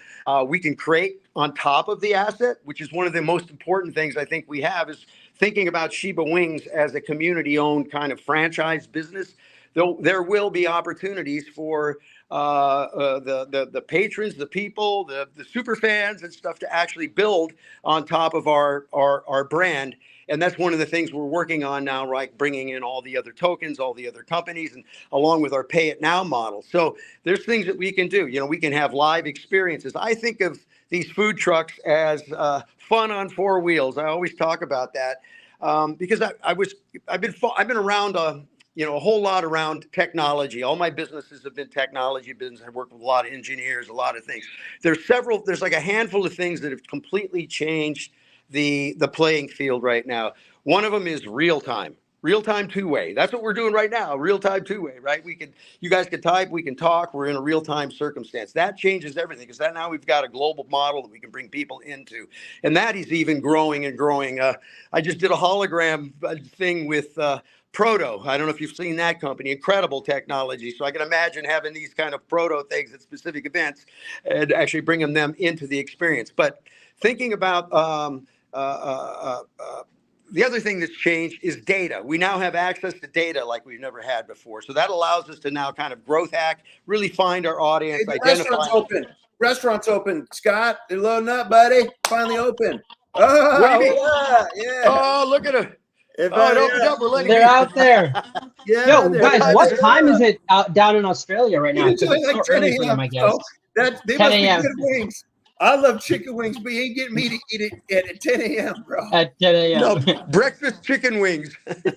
we can create on top of the asset, which is one of the most important things I think we have is thinking about Shiba Wings as a community-owned kind of franchise business. There will be opportunities for the patrons, the people, the super fans and stuff to actually build on top of our brand. And that's one of the things we're working on now, right? Bringing in all the other tokens, all the other companies, and along with our pay it now model. So there's things that we can do. You know, we can have live experiences. I think of these food trucks as fun on four wheels. I always talk about that because I've been around a whole lot around technology. All my businesses have been technology business. I work with a lot of engineers, a lot of things. There's like a handful of things that have completely changed the playing field right now. One of them is real time two-way. That's what we're doing right now, real time two-way, right? You guys can type, we can talk, we're in a real time circumstance. That changes everything because now we've got a global model that we can bring people into. And that is even growing and growing. I just did a hologram thing with Proto. I don't know if you've seen that company, incredible technology. So I can imagine having these kind of proto things at specific events and actually bringing them into the experience. But thinking about the other thing that's changed is data. We now have access to data like we've never had before. So that allows us to now kind of growth hack, really find our audience, Hey, the identify. restaurant's open. Restaurant's open. Scott, they're loading up, buddy. Finally open. Oh, What do you mean? yeah. Oh, look at it. If, Oh, it opened up. We're letting They're you. out there. yeah, Yo, they're guys, out what there. time is it out down in Australia right now? It's Because only it's like so 10 early for them, a.m. I guess. So they 10 must be a.m. good wings. I love chicken wings, but you ain't getting me to eat it at 10 a.m., bro. At 10 a.m. No, breakfast chicken wings. That's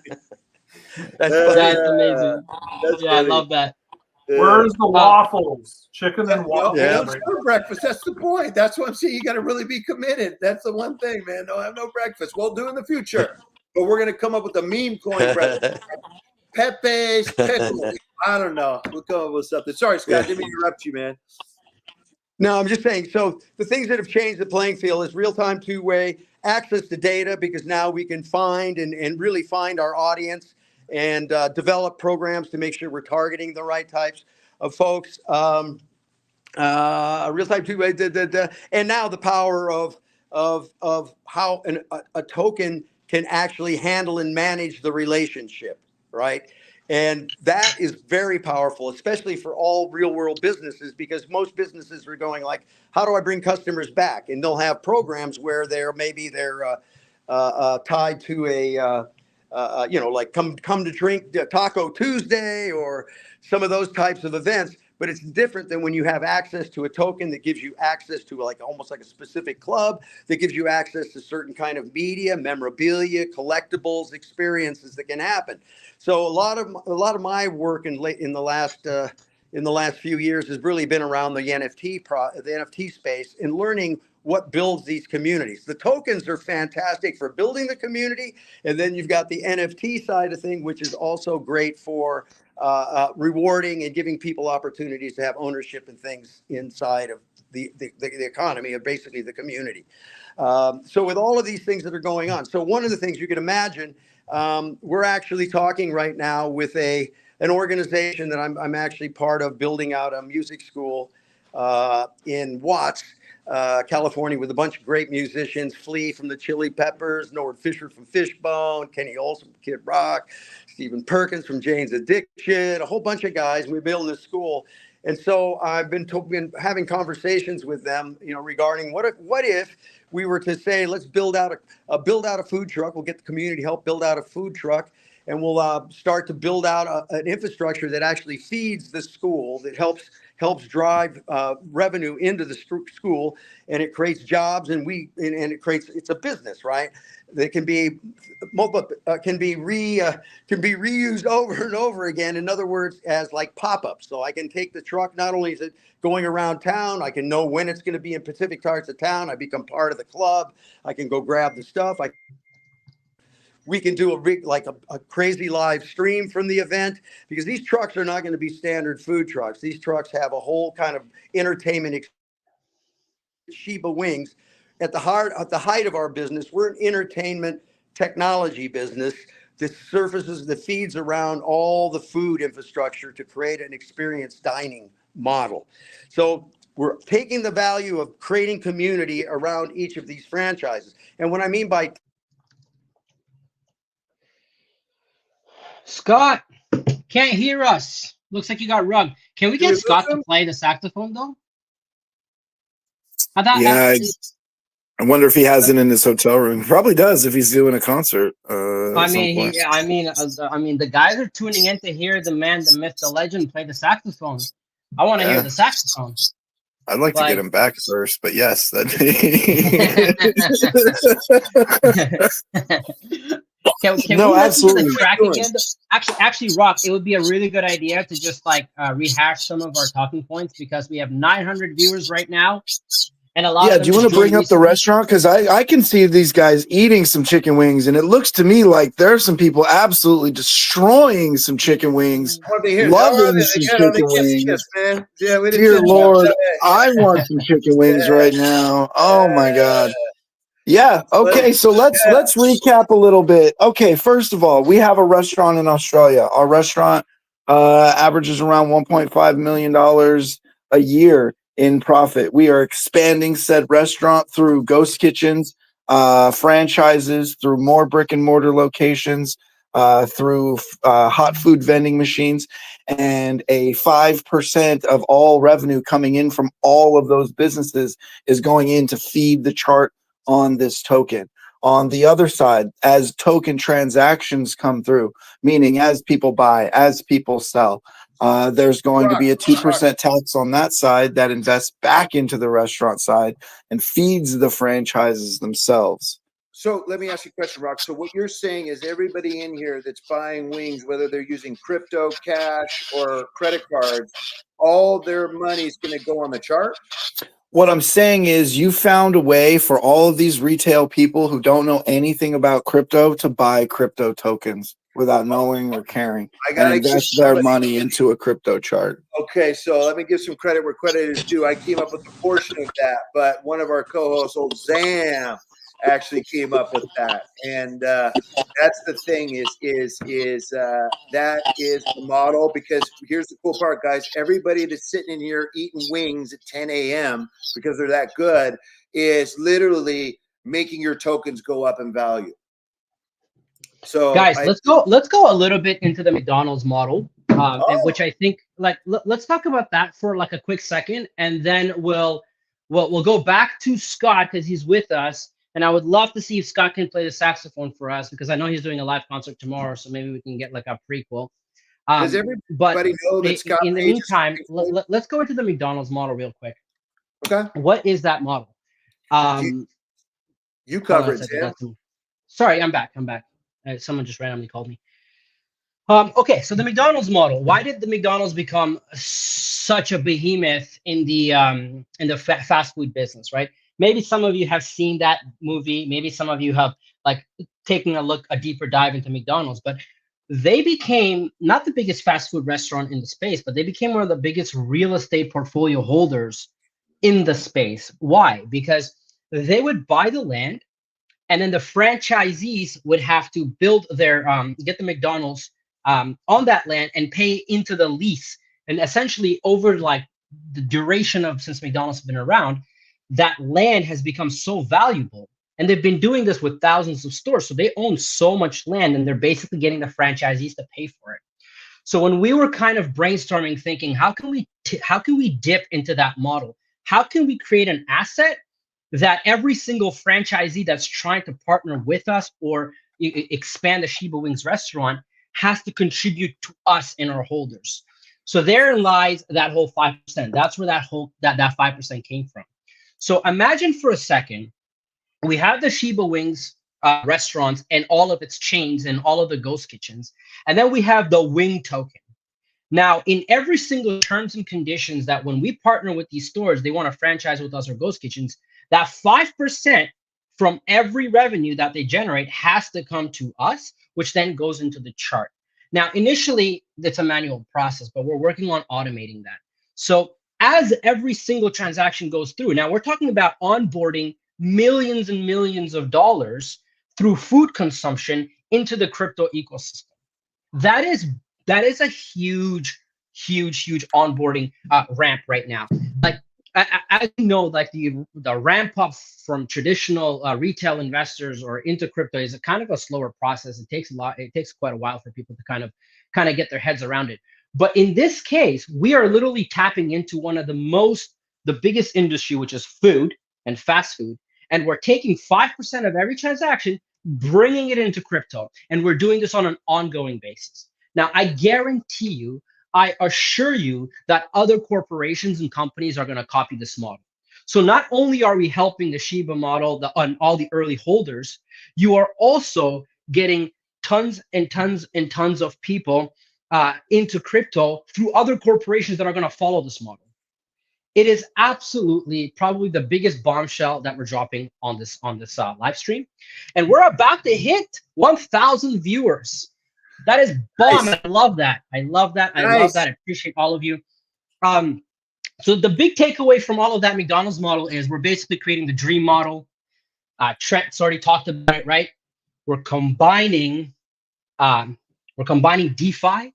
That's amazing. That's Yeah, I funny. love that. Where's the waffles? Chicken and No, waffles. we Yeah. don't serve breakfast. That's the point. That's what I'm saying. You got to really be committed. That's the one thing, man. Don't have no breakfast. We'll do in the future, but we're gonna come up with a meme coin breakfast. Pepe's pickle. I don't know. We'll come up with something. Sorry, Scott. Yeah. Didn't mean to interrupt you, man. No, I'm just saying. So the things that have changed the playing field is real-time two-way access to data, because now we can find and really find our audience and develop programs to make sure we're targeting the right types of folks. Real-time two-way, and now the power of how a token can actually handle and manage the relationship, right? And that is very powerful, especially for all real world businesses, because most businesses are going like, how do I bring customers back? And they'll have programs where they're tied to like come to drink Taco Tuesday or some of those types of events. But it's different than when you have access to a token that gives you access to like almost like a specific club, that gives you access to certain kind of media, memorabilia, collectibles, experiences that can happen. So a lot of my work in the last few years has really been around the NFT space and learning what builds these communities. The tokens are fantastic for building the community, and then you've got the NFT side of thing, which is also great for rewarding and giving people opportunities to have ownership in things inside of the economy of basically the community. So with all of these things that are going on, so one of the things you can imagine, we're actually talking right now with an organization that I'm actually part of, building out a music school in Watts, California, with a bunch of great musicians: Flea from the Chili Peppers, Norwood Fisher from Fishbone, Kenny Olson from Kid Rock, Stephen Perkins from Jane's Addiction, a whole bunch of guys. We're building this school. And so I've been having conversations with them, regarding what if we were to say, let's build out a food truck. We'll get the community help build out a food truck, and we'll start to build out an infrastructure that actually feeds the school, that helps drive revenue into the school, and it creates jobs, and it's a business, right? That can be reused over and over again. In other words, as like pop-ups. So I can take the truck. Not only is it going around town, I can know when it's going to be in specific parts of town. I become part of the club. I can go grab the stuff. We can do a crazy live stream from the event, because these trucks are not going to be standard food trucks. These trucks have a whole kind of entertainment. Shiba Wings, at the height of our business, we're an entertainment technology business that feeds around all the food infrastructure to create an experience dining model. So we're taking the value of creating community around each of these franchises. And what I mean by Scott, can't hear us. Looks like you got rugged. Can we Did we get lose Scott to him? play the saxophone though? I thought. Yeah, I wonder if he has it in his hotel room. He probably does if he's doing a concert. I At some mean, point. the guys are tuning in to hear the man, the myth, the legend play the saxophone. I want to hear Yeah. the saxophone. I'd like to Like- get him back first, but yes, that. Can No, we listen to absolutely. the track again? Actually, Rock, it would be a really good idea to just rehash some of our talking points, because we have 900 viewers right now, and a lot Yeah, of them do you want to bring joined up the recently. restaurant? Because I can see these guys eating some chicken wings, and it looks to me like there's some people absolutely destroying some chicken wings, I want to hear. loving some They chicken can't see wings. us, man. Yeah, we didn't Dear send Lord, you. I want some chicken wings right now. Oh my God. Yeah. Well, Okay. So let's recap a little bit. Okay. First of all, we have a restaurant in Australia. Our restaurant averages around $1.5 million a year in profit. We are expanding said restaurant through ghost kitchens, franchises, through more brick and mortar locations, through hot food vending machines, and a 5% of all revenue coming in from all of those businesses is going in to feed the chart on this token. On the other side, as token transactions come through, meaning as people buy, as people sell, there's going to be a 2% tax on that side that invests back into the restaurant side and feeds the franchises themselves. So let me ask you a question, Rock. So what you're saying is everybody in here that's buying wings, whether they're using crypto, cash, or credit cards, all their money is going to go on the chart? What I'm saying is you found a way for all of these retail people who don't know anything about crypto to buy crypto tokens without knowing or caring and invest their money into a crypto chart. Okay, so let me give some credit where credit is due. I came up with a portion of that, but one of our co-hosts, old Zam, actually came up with that, and that's the thing that is the model. Because here's the cool part, guys: everybody that's sitting in here eating wings at 10 a.m. because they're that good is literally making your tokens go up in value. So Guys, let's go a little bit into the McDonald's model, and oh, which I think like let's talk about that for like a quick second, and then we'll go back to Scott because he's with us, and I would love to see if Scott can play the saxophone for us because I know he's doing a live concert tomorrow, so maybe we can get like a prequel. does But everybody know that Scott in the Page is meantime, playing? let's go into the McDonald's model real quick. Okay, What is that model? you Hold on cover a it, second. Sam. Sorry, I'm back. Someone just randomly called me. Okay, so the McDonald's model. Why did the McDonald's become such a behemoth in the fast food business, right? Maybe some of you have seen that movie. Maybe some of you have like taken a deeper dive into McDonald's, but they became not the biggest fast food restaurant in the space, but they became one of the biggest real estate portfolio holders in the space. Why? Because they would buy the land, and then the franchisees would have to build their get the McDonald's on that land and pay into the lease. And essentially, over like the duration of since McDonald's has been around, that land has become so valuable. And they've been doing this with thousands of stores, so they own so much land, and they're basically getting the franchisees to pay for it. So when we were kind of brainstorming, thinking, how can we dip into that model? How can we create an asset that every single franchisee that's trying to partner with us or expand the Shiba Wings restaurant has to contribute to us and our holders? So therein lies that whole 5%. That's where that 5% came from. So imagine for a second, we have the Shiba Wings restaurants and all of its chains and all of the ghost kitchens, and then we have the wing token. Now, in every single terms and conditions that when we partner with these stores, they want to franchise with us or ghost kitchens, that 5% from every revenue that they generate has to come to us, which then goes into the chart. Now, initially, it's a manual process, but we're working on automating that. So as every single transaction goes through, now we're talking about onboarding millions and millions of dollars through food consumption into the crypto ecosystem. That is a huge onboarding ramp right now. Like as you know, like the ramp up from traditional retail investors or into crypto is a kind of a slower process. It takes quite a while for people to kind of get their heads around it. But in this case, we are literally tapping into one of the biggest industry, which is food and fast food. And we're taking 5% of every transaction, bringing it into crypto. And we're doing this on an ongoing basis. Now, I guarantee you, I assure you that other corporations and companies are going to copy this model. So not only are we helping the Shiba model on all the early holders, you are also getting tons and tons and tons of people into crypto through other corporations that are going to follow this model. It is absolutely probably the biggest bombshell that we're dropping on this live stream, and we're about to hit 1,000 viewers. That is bomb. Nice. I love that. I love that. I love that. I appreciate all of you. So the big takeaway from all of that McDonald's model is we're basically creating the dream model. Trent's already talked about it, right? We're combining DeFi.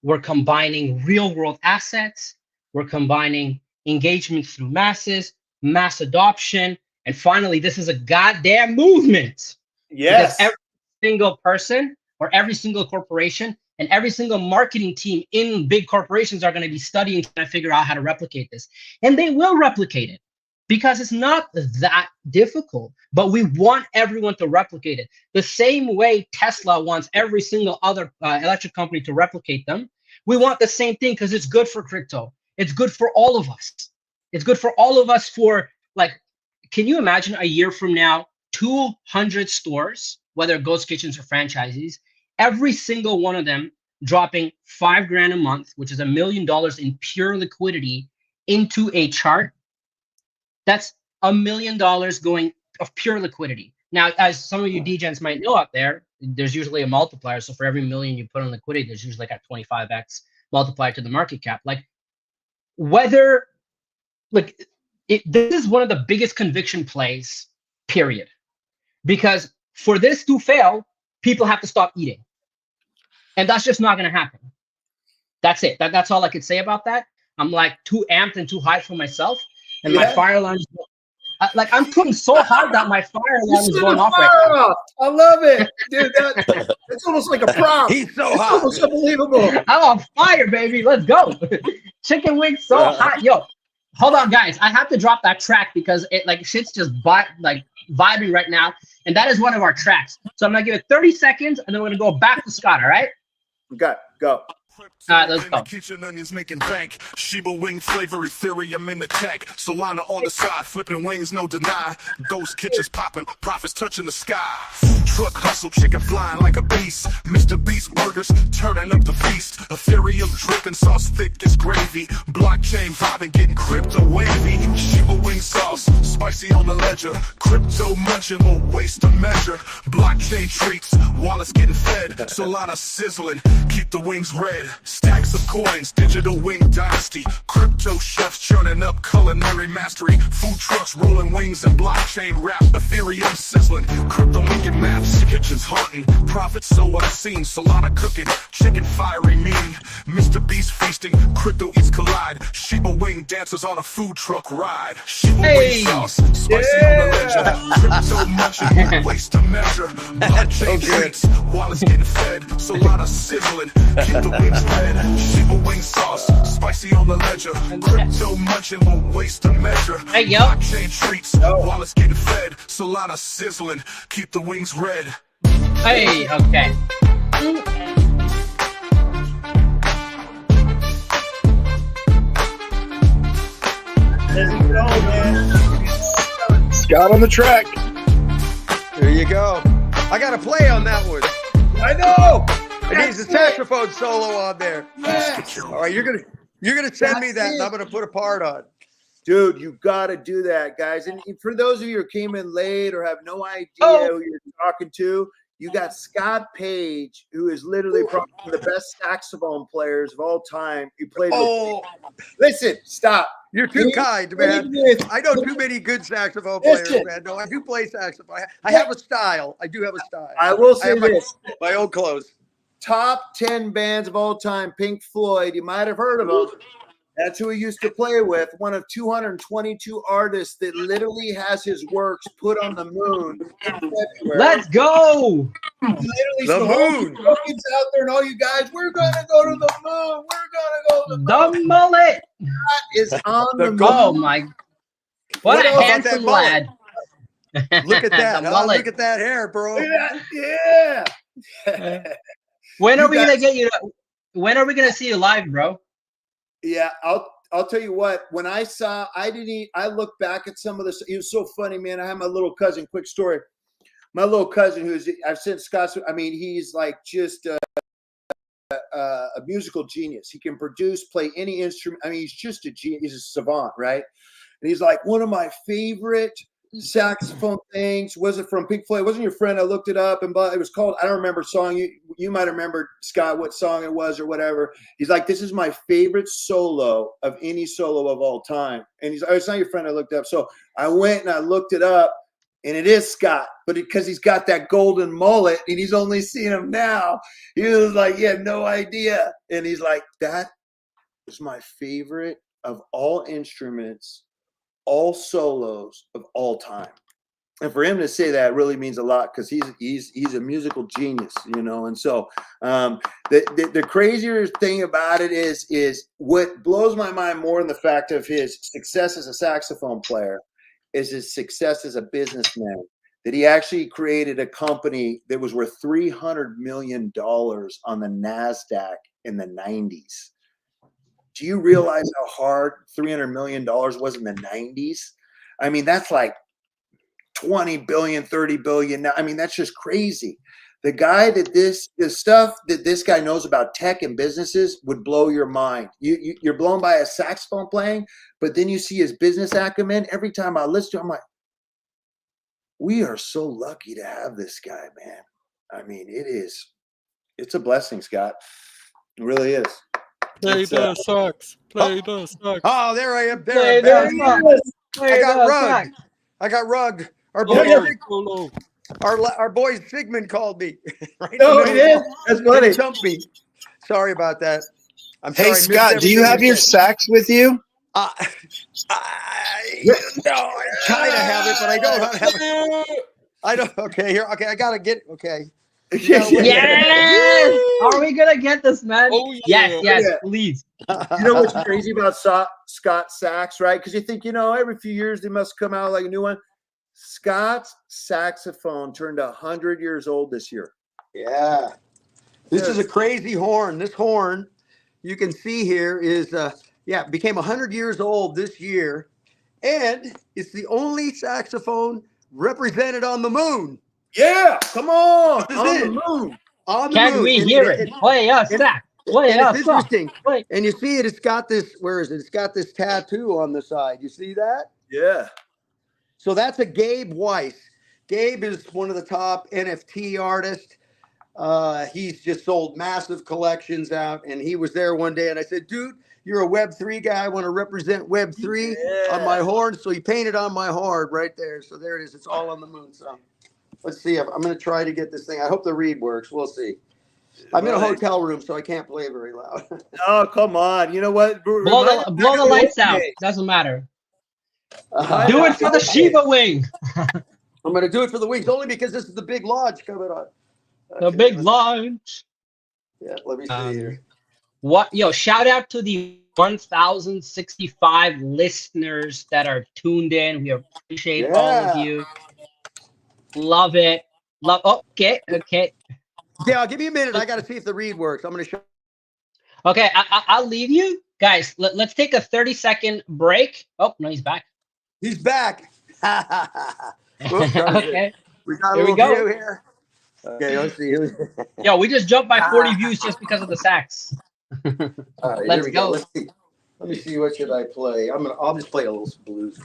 We're combining real world assets. We're combining engagement through mass adoption. And finally, this is a goddamn movement. Yes. Because every single person or every single corporation and every single marketing team in big corporations are going to be studying, trying to figure out how to replicate this. And they will replicate it because it's not that difficult, but we want everyone to replicate it. The same way Tesla wants every single other electric company to replicate them. We want the same thing because it's good for crypto. It's good for all of us. It's good for all of us for like, can you imagine a year from now, 200 stores, whether ghost kitchens or franchisees, every single one of them dropping $5,000 a month, which is $1 million in pure liquidity into a chart. That's $1 million going of pure liquidity. Now, as some of you DGens might know out there, there's usually a multiplier. So for every million you put on liquidity, there's usually like a 25x multiplier to the market cap. Like whether, like this is one of the biggest conviction plays, period. Because for this to fail, people have to stop eating. And that's just not going to happen. That's it. That's all I could say about that. I'm like too amped and too hyped for myself. And my fire alarm Like I'm cooking so hard that my fire You alarm is set going the off right fire now. off. I love it, dude. It's almost like a prop. He's so It's hot. almost unbelievable. I'm on fire, baby. Let's go. Chicken wings so hot. Yo, hold on, guys. I have to drop that track because it like shit's just vibing right now. And that is one of our tracks. So I'm gonna give it 30 seconds and then we're gonna go back to Scott, all right? Okay, go. All right, let's In go. the kitchen, onions making bank. Shiba wing flavor, Ethereum in the tech. Solana on the side, flipping wings, no deny. Ghost kitchens popping, profits touching the sky. Food truck hustle, chicken flying like a beast. Mr. Beast burgers, turning up the feast. Ethereum dripping, sauce thick as gravy. Blockchain vibing, getting crypto wavy. Shiba wing sauce, spicy on the ledger. Crypto munching, won't waste a measure. Blockchain treats, wallets getting fed. Solana sizzling, keep the wings red. Stacks of coins, digital wing dynasty. Crypto chefs churning up culinary mastery. Food trucks rolling wings and blockchain rap. Ethereum sizzling, crypto making maps. Kitchens haunting, profits so unseen. Solana cooking, chicken fiery mean. Mr. Beast feasting, crypto eats collide. Shiba wing dancers on a food truck ride. Shiba wing sauce, spicy on the ledger. Crypto munching, won't waste to measure. Blockchain treats, wallets getting fed. Solana sizzling, keep the wings red. Shiba wing sauce, spicy on the ledger. Crypto munching, won't waste a measure. Hey, yo. Blockchain treats, wallets getting fed. Solana sizzling, keep the wings red. Hey, okay. Scott on the track. There you go. I got to play on that one. I know. It needs a saxophone solo on there. Yes. All right, you're gonna send me that, and I'm gonna put a part on. Dude, you got to do that, guys. And for those of you who came in late or have no idea who you're talking to, you got Scott Page, who is literally probably one of the best saxophone players of all time. He played with. Listen, stop. You're too kind, man. I know too many good saxophone players, man. No, I do play saxophone. I have a style. I do have a style. I will say this. My old clothes. Top 10 bands of all time, Pink Floyd. You might have heard of them. That's who he used to play with. One of 222 artists that literally has his works put on the moon in February. Let's go. Literally, The moon. Rogan's out there, and all you guys, we're gonna go to the moon. We're gonna go to the moon. The mullet. That is on the moon. Oh my! What a else about handsome that mullet? lad. Look at that. The huh? mullet. Look at that hair, bro. Yeah. When are You we gonna guys- get you? When are we gonna see you live, bro? Yeah, I'll tell you what. When I looked back at some of this. It was so funny, man. I had my little cousin. Quick story. My little cousin, I've sent Scott. I mean, he's like just a musical genius. He can produce, play any instrument. I mean, he's just a genius. He's a savant, right? And he's like, one of my favorite saxophone things. Was it from Pink Floyd? It wasn't your friend? I looked it up, and it was called. I don't remember the song. You might remember, Scott, what song it was or whatever. He's like, this is my favorite solo of any solo of all time. And he's, oh, it's not your friend. I looked up. So I went and I looked it up, and it is Scott, but because he's got that golden mullet and he's only seen him now, he was like, he had no idea. And he's like, that is my favorite of all instruments, all solos of all time. And for him to say that really means a lot, because he's a musical genius, you know. And so the crazier thing about it is what blows my mind more than the fact of his success as a saxophone player is his success as a businessman. That he actually created a company that was worth $300 million on the NASDAQ in the 90s. Do you realize how hard $300 million was in the 90s? I mean, that's like 20 billion, 30 billion. Now, I mean, that's just crazy. The guy the stuff that this guy knows about tech and businesses would blow your mind. You're blown by a saxophone playing, but then you see his business acumen. Every time I listen to him, I'm like, we are so lucky to have this guy, man. I mean, it's a blessing, Scott. It really is. Play the sax. Play the sax. Oh, there I am. Play There the I am. sax. I got rugged. I got rugged. Our boy, our boy Sigmund called me. Right No, he did. That's funny. He jumped me. Sorry about that. I'm sorry. Hey, I missed Scott, do you everything have your said. sax with you? I no, I kind of have it, but I don't have it. I don't. Okay, here. Okay, I gotta get. Okay. Yes! Are we gonna get this, man? Oh, yeah. Yes, Yeah. please. You know what's crazy about Scott sax, right? Because you think, every few years they must come out like a new one. Scott's saxophone turned 100 years old this year. Yeah. This is a crazy horn. This horn, you can see here, is became 100 years old this year, and it's the only saxophone represented on the moon. Yeah, come on, This is on it. the moon. On the Can moon. we And- hear and- it? Play us, sax. Play and us, it's interesting. Play. And you see it. It's got this. Where is it? It's got this tattoo on the side. You see that? Yeah. So that's a Gabe Weiss. Gabe is one of the top NFT artists. He's just sold massive collections out, and he was there one day, and I said, dude, you're a Web3 guy. I want to represent Web3 on my horn. So he painted on my horn right there. So there it is. It's all on the moon. So let's see. I'm going to try to get this thing. I hope the reed works. We'll see. I'm in a hotel room, so I can't play very loud. Oh, come on. You know what? Blow the lights out. Doesn't matter. Do it for the Shiba wing. I'm going to do it for the wings, only because this is the big lodge coming on. The big launch. Yeah, let me see here. Shout out to the 1,065 listeners that are tuned in. We appreciate all of you. Love it. Okay. Yeah, I'll give you a minute. I got to see if the reed works. I'm going to show. Okay, I'll leave you guys. Let's take a 30-second break. Oh no, he's back. He's back. Okay, we got a here we little go. view here. Okay, let's see. Yo, we just jumped by 40 views just because of the sax. All right, Let's here we go. Let's see. Let me see. What should I play? I'll just play a little blues.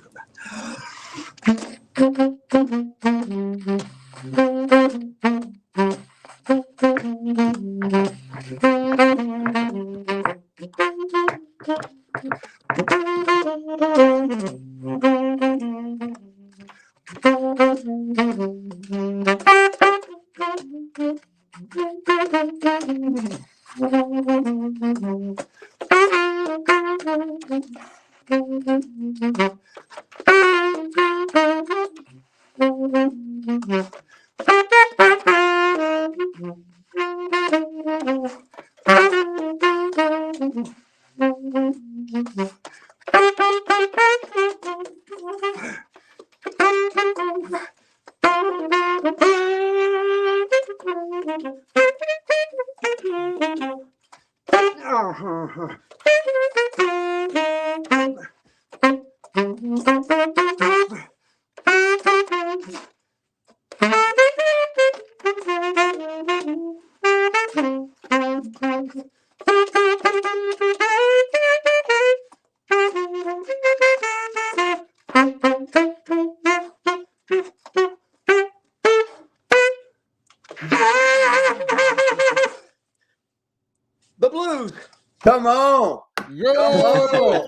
The blues. Come on. Yo. Oh.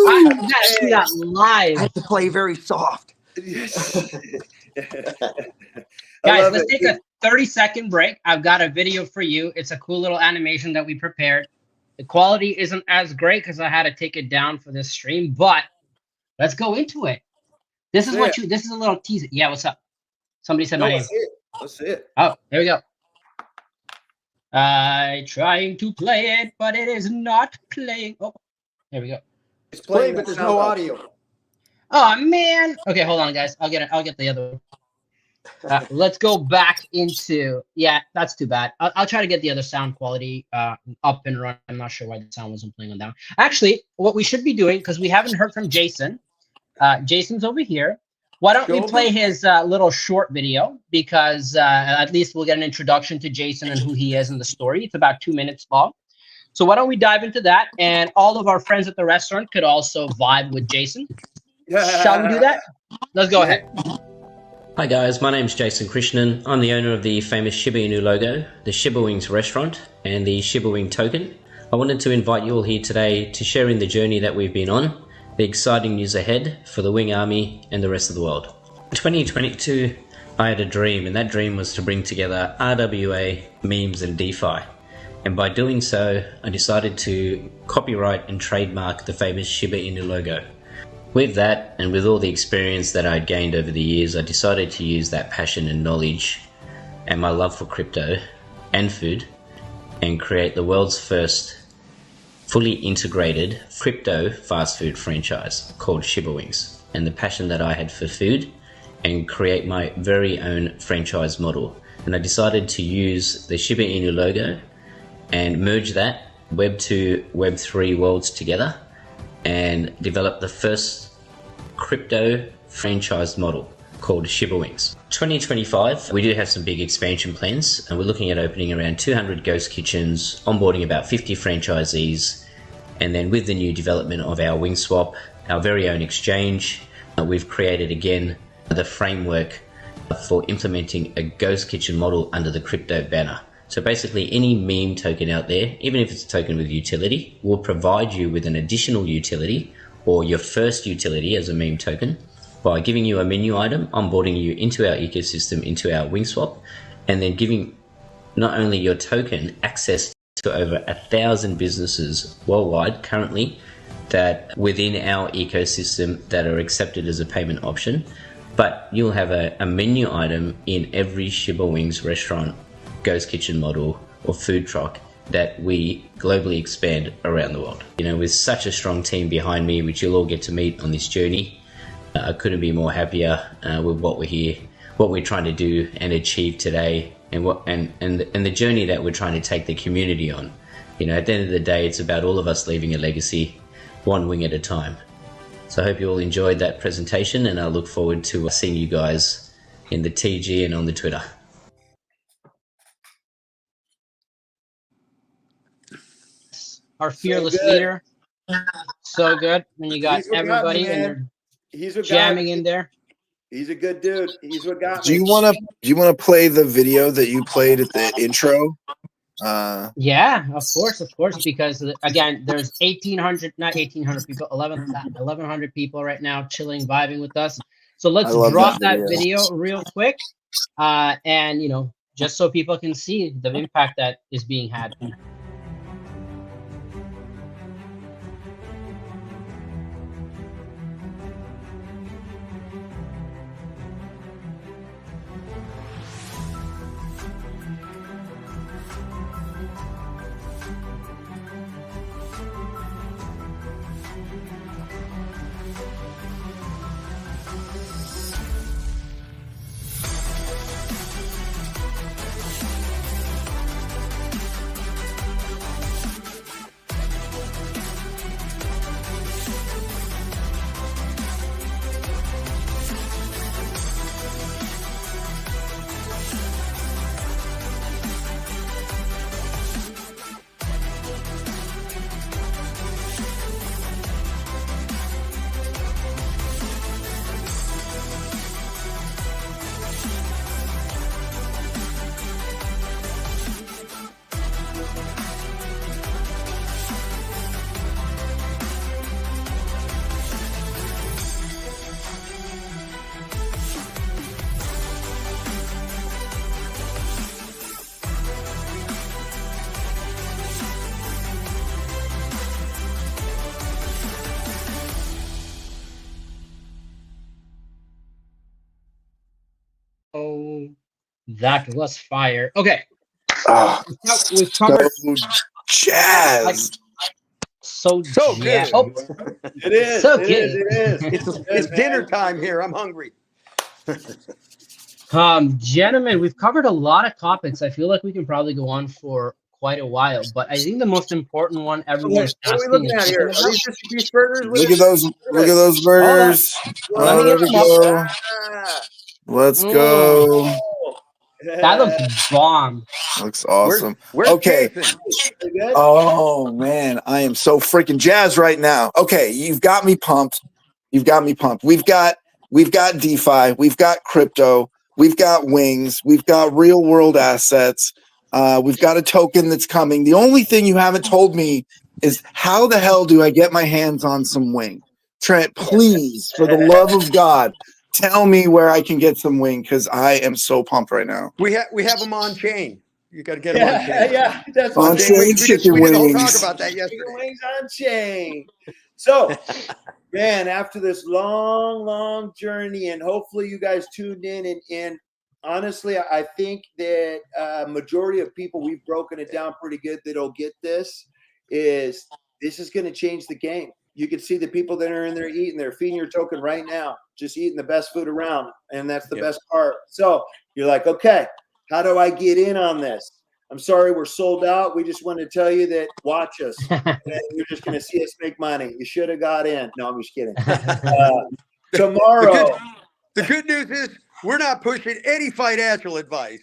I gotta see that live. I have to play very soft. Guys, let's take a 30-second break. I've got a video for you. It's a cool little animation that we prepared. The quality isn't as great because I had to take it down for this stream, but let's go into it. This is this is a little teaser. Yeah, what's up? Somebody said my name. Let's see it. Oh, there we go. I trying to play it, but it is not playing. Oh, there we go. It's playing, but there's no audio. Oh man. Okay, hold on, guys. I'll get the other one. Let's go back into. Yeah, that's too bad. I'll try to get the other sound quality up and running. I'm not sure why the sound wasn't playing on that. Actually, what we should be doing, because we haven't heard from Jason. Jason's over here. Why don't we play his little short video, because at least we'll get an introduction to Jason and who he is in the story. It's about 2 minutes long. So why don't we dive into that? And all of our friends at the restaurant could also vibe with Jason. Shall we do that? Let's go ahead. Hi guys, my name's Jason Krishnan. I'm the owner of the famous Shiba Inu logo, the Shiba Wings restaurant, and the Shiba Wing token. I wanted to invite you all here today to share in the journey that we've been on, the exciting news ahead for the Wing Army and the rest of the world. In 2022, I had a dream, and that dream was to bring together RWA, memes and DeFi. And by doing so, I decided to copyright and trademark the famous Shiba Inu logo. With that, and with all the experience that I'd gained over the years, I decided to use that passion and knowledge and my love for crypto and food and create the world's first fully integrated crypto fast food franchise called Shiba Wings. And the passion that I had for food and create my very own franchise model. And I decided to use the Shiba Inu logo and merge that Web 2, Web 3 worlds together and develop the first crypto franchise model called Shiba Wings. 2025, we do have some big expansion plans, and we're looking at opening around 200 ghost kitchens, onboarding about 50 franchisees, and then with the new development of our Wing Swap, our very own exchange, we've created again the framework for implementing a ghost kitchen model under the crypto banner. So basically any meme token out there, even if it's a token with utility, will provide you with an additional utility or your first utility as a meme token by giving you a menu item, onboarding you into our ecosystem, into our Wing Swap, and then giving not only your token access to over 1,000 businesses worldwide currently that within our ecosystem that are accepted as a payment option, but you'll have a menu item in every Shiba Wings restaurant, ghost kitchen model or food truck that we globally expand around the world. You know, with such a strong team behind me, which you'll all get to meet on this journey, I couldn't be more happier with what we're trying to do and achieve today, and the journey that we're trying to take the community on. You know, at the end of the day, it's about all of us leaving a legacy, one wing at a time. So I hope you all enjoyed that presentation, and I look forward to seeing you guys in the TG and on the Twitter. Our fearless leader. So good when you got everybody and they're He's what jamming in there. He's a good dude. He's what got Do me. you want to play the video that you played at the intro? Yeah, of course, because again, there's 1,800 people, 1,100 people right now chilling, vibing with us. So let's drop that video real quick, and you know, just so people can see the impact that is being had. Oh, that was fire. Okay. We've covered jazz. So good. Oh, It is. So it good. is. It is. It's dinner time here. I'm hungry. Gentlemen, we've covered a lot of topics. I feel like we can probably go on for quite a while, but I think the most important one everyone's What are we asking looking is at here? Are these just beef burgers? Look at those! Look at those burgers! Let me there get we them go. Ah, Let's go. that looks bomb. Looks awesome. Where's Okay. Jason? Oh man, I am so freaking jazzed right now. Okay, you've got me pumped. You've got me pumped. We've got DeFi, we've got crypto, we've got wings, we've got real world assets. We've got a token that's coming. The only thing you haven't told me is how the hell do I get my hands on some wing? Trent, please, for the love of God, tell me where I can get some wing because I am so pumped right now. We have them on chain. You got to get them on chain. Yeah, that's what On Chain chain wings. chicken We did a whole talk wings. about that chicken yesterday. wings on chain. So, man, after this long journey, and hopefully you guys tuned in, and honestly, I think that majority of people, we've broken it down pretty good that'll get this is going to change the game. You can see the people that are in there eating, they're feeding your token right now, just eating the best food around. And that's the best part. So you're like, okay, how do I get in on this? I'm sorry, we're sold out. We just want to tell you that watch us. And you're just going to see us make money. You should have got in. No, I'm just kidding. Tomorrow. The good news is we're not pushing any financial advice.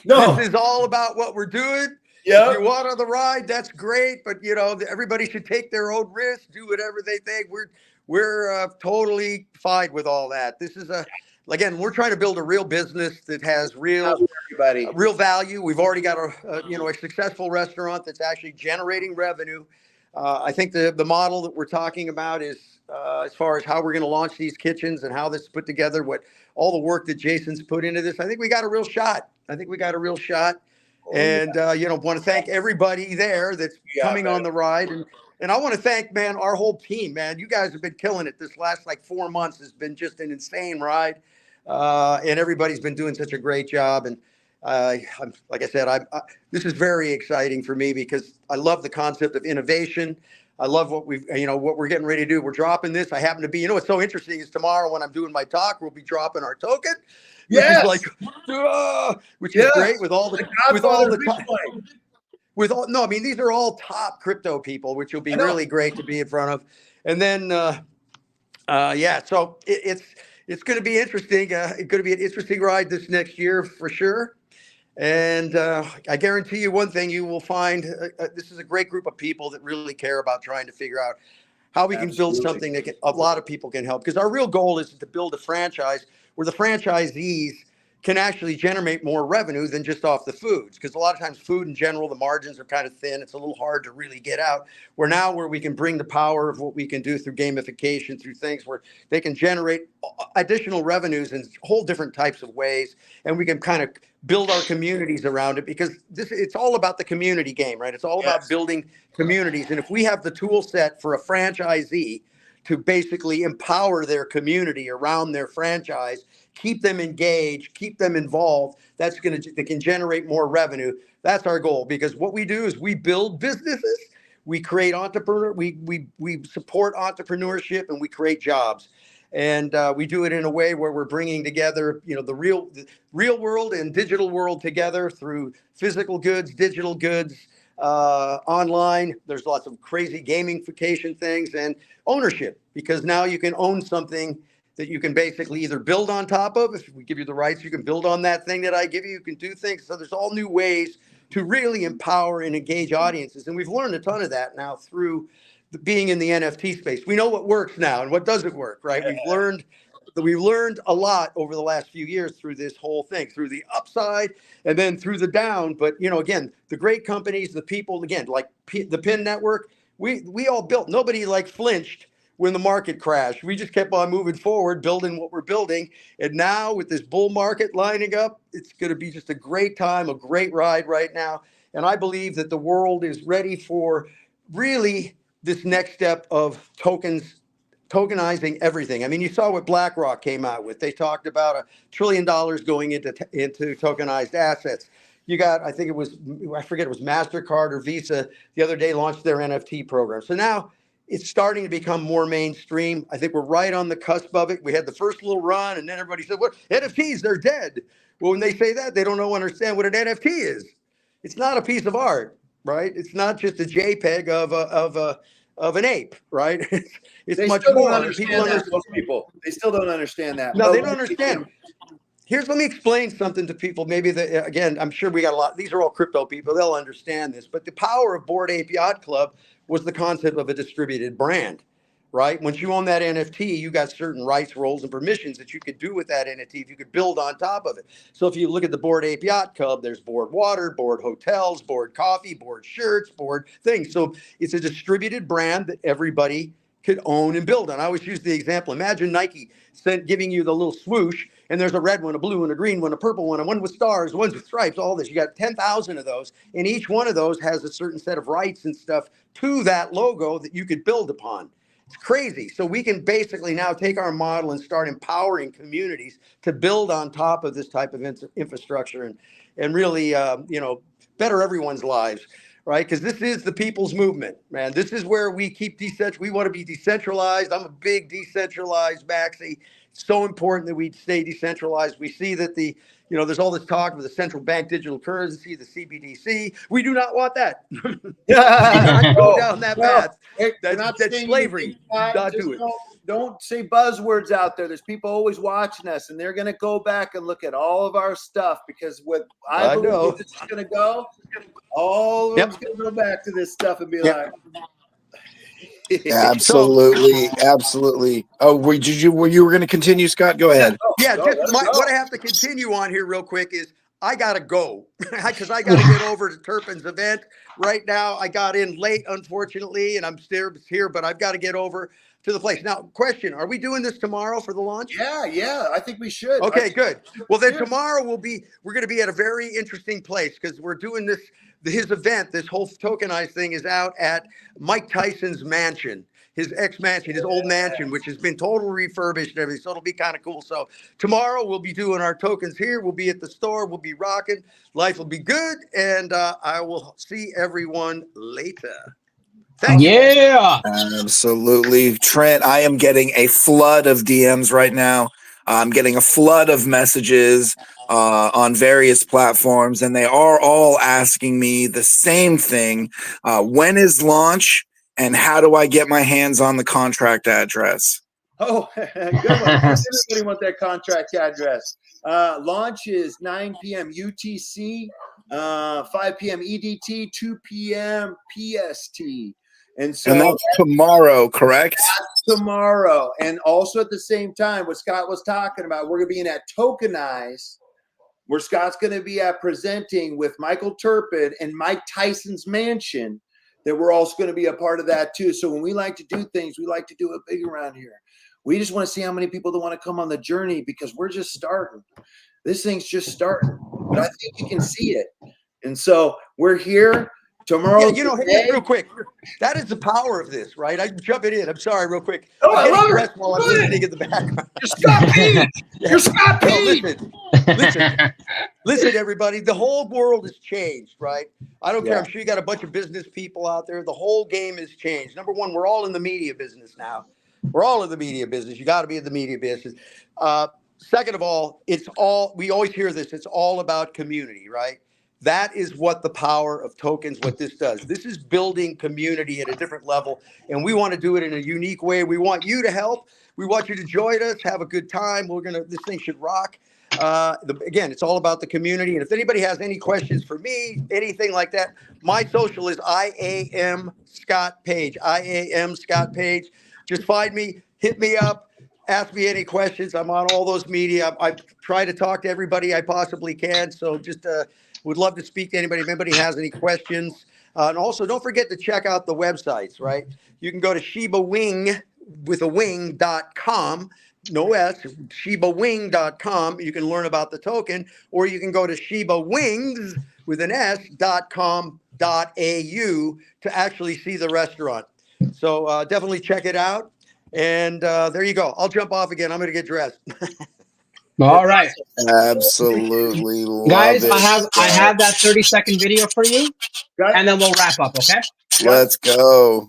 No. This is all about what we're doing. Yep. If you want on the ride, that's great. But, you know, everybody should take their own risks, do whatever they think. We're totally fine with all that. This is again, we're trying to build a real business that has real value. We've already got a successful restaurant that's actually generating revenue. I think the model that we're talking about is as far as how we're going to launch these kitchens and how this is put together, what all the work that Jason's put into this. I think we got a real shot. And want to thank everybody there that's coming on the ride. And I want to thank, man, our whole team, man. You guys have been killing it. This last 4 months has been just an insane ride. And everybody's been doing such a great job. And I'm, like I said, this is very exciting for me because I love the concept of innovation. I love what what we're getting ready to do. We're dropping this. I happen to be, what's so interesting is tomorrow when I'm doing my talk, we'll be dropping our token. Yes. Which is great with all the these are all top crypto people, which will be really great to be in front of. And then so it's going to be interesting. It's going to be an interesting ride this next year for sure. And I guarantee you one thing, you will find this is a great group of people that really care about trying to figure out how we can build something that a lot of people can help. Because our real goal is to build a franchise where the franchisees can actually generate more revenue than just off the foods. Because a lot of times food in general, the margins are kind of thin. It's a little hard to really get out. Where we can bring the power of what we can do through gamification, through things where they can generate additional revenues in whole different types of ways. And we can kind of build our communities around it because it's all about the community game, right? It's all about building communities. And if we have the tool set for a franchisee to basically empower their community around their franchise, keep them engaged, keep them involved, they can generate more revenue. That's our goal, because what we do is we build businesses, we create we support entrepreneurship, and we create jobs. And we do it in a way where we're bringing together, the real world and digital world together through physical goods, digital goods, online. There's lots of crazy gamification things and ownership, because now you can own something that you can basically either build on top of. If we give you the rights, you can build on that thing that I give you. You can do things. So there's all new ways to really empower and engage audiences. And we've learned a ton of that now through being in the NFT space. We know what works now and what doesn't work, right? We've learned a lot over the last few years through this whole thing, through the upside and then through the down. But, again, the great companies, the people, again, like the PIN network, we all built. Nobody flinched when the market crashed. We just kept on moving forward, building what we're building. And now with this bull market lining up, it's going to be just a great time, a great ride right now. And I believe that the world is ready for really this next step of tokenizing everything. I mean, you saw what BlackRock came out with. They talked about $1 trillion going into tokenized assets. You got, I forget, it was MasterCard or Visa the other day launched their NFT program. So now it's starting to become more mainstream. I think we're right on the cusp of it. We had the first little run, and then everybody said, "What, NFTs? They're dead." Well, when they say that, they don't understand what an NFT is. It's not a piece of art, right? It's not just a JPEG of an ape, right? It's they much still more. don't understand that, most people. They still don't understand that. No, they don't understand. Let me explain something to people. Maybe again, I'm sure we got a lot. These are all crypto people. They'll understand this. But the power of Bored Ape Yacht Club was the concept of a distributed brand, right? Once you own that NFT, you got certain rights, roles, and permissions that you could do with that NFT if you could build on top of it. So if you look at the Bored Ape Yacht Club, there's Bored Water, Bored Hotels, Bored Coffee, Bored Shirts, Bored things. So it's a distributed brand that everybody could own and build on. I always use the example. Imagine Nike giving you the little swoosh, and there's a red one, a blue one, a green one, a purple one, and one with stars, ones with stripes, all this. You got 10,000 of those, and each one of those has a certain set of rights and stuff to that logo that you could build upon. It's crazy. So we can basically now take our model and start empowering communities to build on top of this type of infrastructure and really, better everyone's lives. Right, because this is the people's movement, man. This is where we keep we want to be decentralized. I'm a big decentralized maxi. It's so important that we stay decentralized. We see that there's all this talk of the central bank digital currency, the CBDC. We do not want that. Not go down that path. That's slavery. Not do it. Don't say buzzwords out there. There's people always watching us, and they're going to go back and look at all of our stuff because what I believe this is going to go, all of them's going to go back to this stuff and be like, absolutely, absolutely. Oh, were you going to continue, Scott? Go ahead. Yeah, what I have to continue on here real quick is I got to go because I got to get over to Turpin's event right now. I got in late, unfortunately, and I'm still here, but I've got to get over to the place. Now, question, are we doing this tomorrow for the launch? Yeah, I think we should. Okay, good. Well, then tomorrow we're going to be at a very interesting place because we're doing his event, this whole tokenized thing is out at Mike Tyson's mansion, his ex-mansion, his old mansion, which has been totally refurbished and everything, so it'll be kind of cool. So tomorrow we'll be doing our tokens here. We'll be at the store. We'll be rocking. Life will be good, and I will see everyone later. Yeah, absolutely. Trent, I am getting a flood of DMs right now. I'm getting a flood of messages on various platforms, and they are all asking me the same thing. When is launch, and how do I get my hands on the contract address? Oh, good one. Everybody want that contract address. Launch is 9 p.m. UTC, 5 p.m. EDT, 2 p.m. PST. And that's tomorrow, correct? That's tomorrow. And also at the same time, what Scott was talking about, we're going to be in that Tokenize, where Scott's going to be presenting with Michael Turpin and Mike Tyson's mansion, that we're also going to be a part of that too. So when we like to do things, we like to do it big around here. We just want to see how many people that want to come on the journey because we're just starting. This thing's just starting. But I think you can see it. And so we're here. Tomorrow, real quick, that is the power of this, right? I'm jumping in. I'm sorry, real quick. Oh, I love it. While I'm listening in the background. You're Scott Pete. You're Scott Pete. Listen, everybody. The whole world has changed, right? I don't care. I'm sure you got a bunch of business people out there. The whole game has changed. Number one, we're all in the media business now. We're all in the media business. You got to be in the media business. Second of all, we always hear this. It's all about community, right? That is what the power of tokens, what this does. This is building community at a different level, and we want to do it in a unique way. We want you to help. We want you to join us, have a good time. This thing should rock. Again, it's all about the community. And if anybody has any questions for me, anything like that, my social is IAM Scott Page. IAM Scott Page. Just find me, hit me up, ask me any questions. I'm on all those media. I try to talk to everybody I possibly can. So just would love to speak to anybody if anybody has any questions. And also, don't forget to check out the websites, right? You can go to ShibaWing with a wing.com, no S, ShibaWing.com. You can learn about the token, or you can go to ShibaWings with an S.com.au to actually see the restaurant. So definitely check it out. And there you go. I'll jump off again. I'm going to get dressed. All right. Absolutely. Guys, I have that 30-second video for you, and then we'll wrap up, okay? Let's go.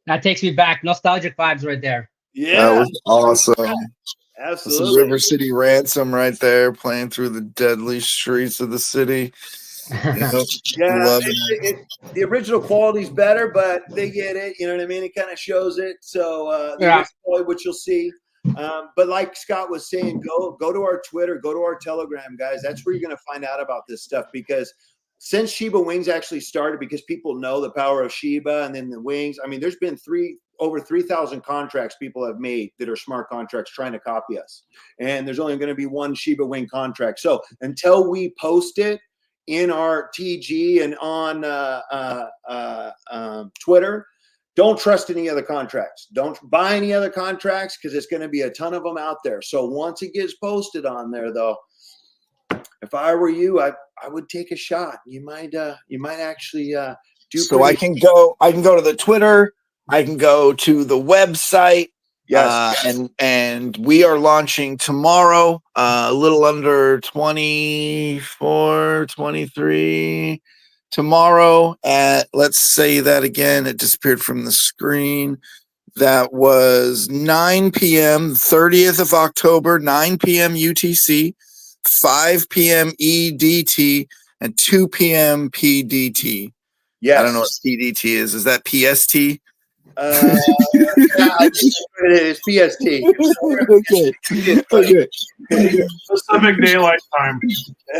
That takes me back. Nostalgic vibes right there. Yeah. That was awesome. Absolutely. This is River City Ransom right there, playing through the deadly streets of the city. Yeah, the original quality's better, but they get it. You know what I mean? It kind of shows it. So that's probably what you'll see. But like Scott was saying, go to our Twitter, go to our Telegram, guys. That's where you're going to find out about this stuff, because since Shiba Wings actually started, because people know the power of Shiba and then the wings. I mean, there's been over 3,000 contracts people have made that are smart contracts trying to copy us. And there's only going to be one Shiba Wing contract. So until we post it in our TG and on Twitter, don't trust any other contracts. Don't buy any other contracts, because it's going to be a ton of them out there. So once it gets posted on there, though, if I were you, I would take a shot. You might actually do. So I can go to the Twitter. I can go to the website. Yes. And we are launching tomorrow, a little under 24, 23 tomorrow at, let's say that again, it disappeared from the screen. That was 9 p.m., 30th of October, 9 p.m. UTC, 5 p.m. EDT, and 2 p.m. PDT. Yes. I don't know what PDT is. Is that PST? It is PST. Okay. Pacific Daylight Time.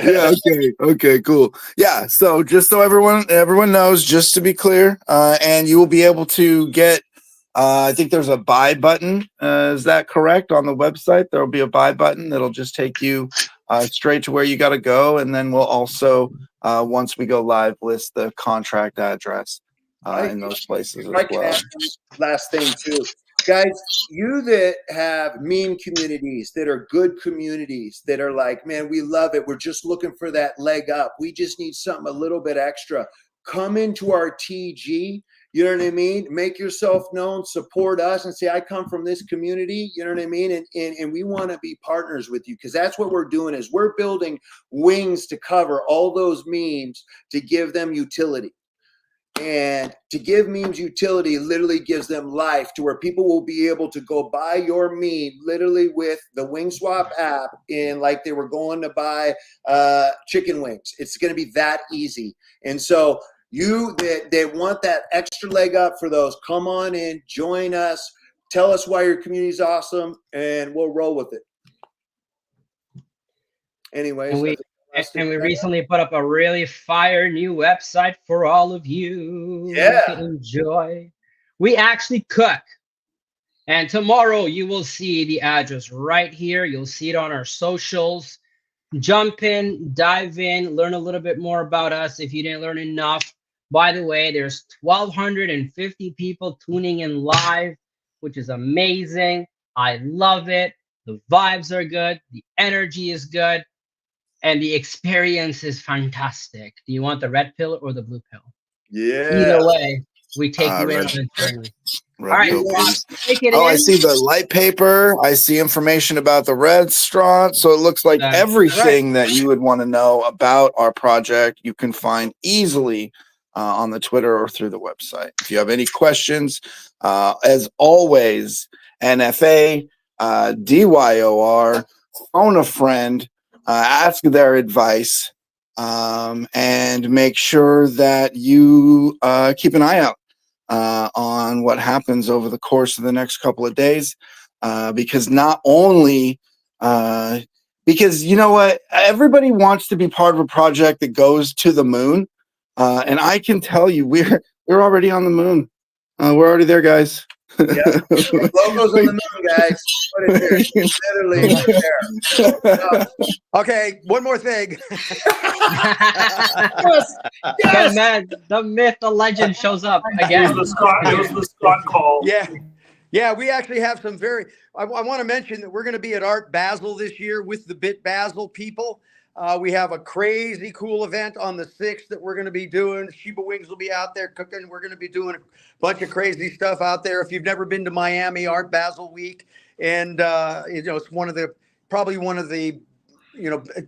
Yeah. Okay. Cool. Yeah. So just so everyone knows, just to be clear, and you will be able to get. I think there's a buy button. Is that correct? On the website, there will be a buy button that'll just take you straight to where you got to go, and then we'll also, once we go live, list the contract address in those places as well. Last thing too, guys, you that have meme communities that are good communities that are like, man, we love it. We're just looking for that leg up. We just need something a little bit extra. Come into our TG. You know what I mean? Make yourself known, support us, and say, I come from this community. You know what I mean? And we want to be partners with you, because that's what we're doing, is we're building wings to cover all those memes to give them utility. And to give memes utility literally gives them life, to where people will be able to go buy your meme literally with the WingSwap app, in like they were going to buy chicken wings. It's going to be that easy. And so you that want that extra leg up for those, come on in, join us, tell us why your community is awesome, and we'll roll with it. Anyways, and we recently put up a really fire new website for all of you to enjoy. We actually cook. And tomorrow you will see the address right here. You'll see it on our socials. Jump in, dive in, learn a little bit more about us if you didn't learn enough. By the way, there's 1,250 people tuning in live, which is amazing. I love it. The vibes are good. The energy is good. And the experience is fantastic. Do you want the red pill or the blue pill? Yeah. Either way, we take you in on the journey. All right, I see the light paper. I see information about the restaurant. So it looks like everything that you would want to know about our project, you can find easily on the Twitter or through the website. If you have any questions, as always, NFA, DYOR, phone a friend, ask their advice, and make sure that you keep an eye out on what happens over the course of the next couple of days, because not only because you know what, everybody wants to be part of a project that goes to the moon, and I can tell you we're already on the moon. We're already there, guys. Yeah. Logos on the moon, guys. Put it there. Literally put it there. Okay, one more thing. Yes. Man, the myth, the legend shows up again. It was the Scott call. Yeah, we actually have some I want to mention that we're going to be at Art Basel this year with the Bit Basel people. We have a crazy cool event on the 6th that we're going to be doing. Shiba Wings will be out there cooking. We're going to be doing a bunch of crazy stuff out there. If you've never been to Miami, Art Basel Week, and it's probably one of the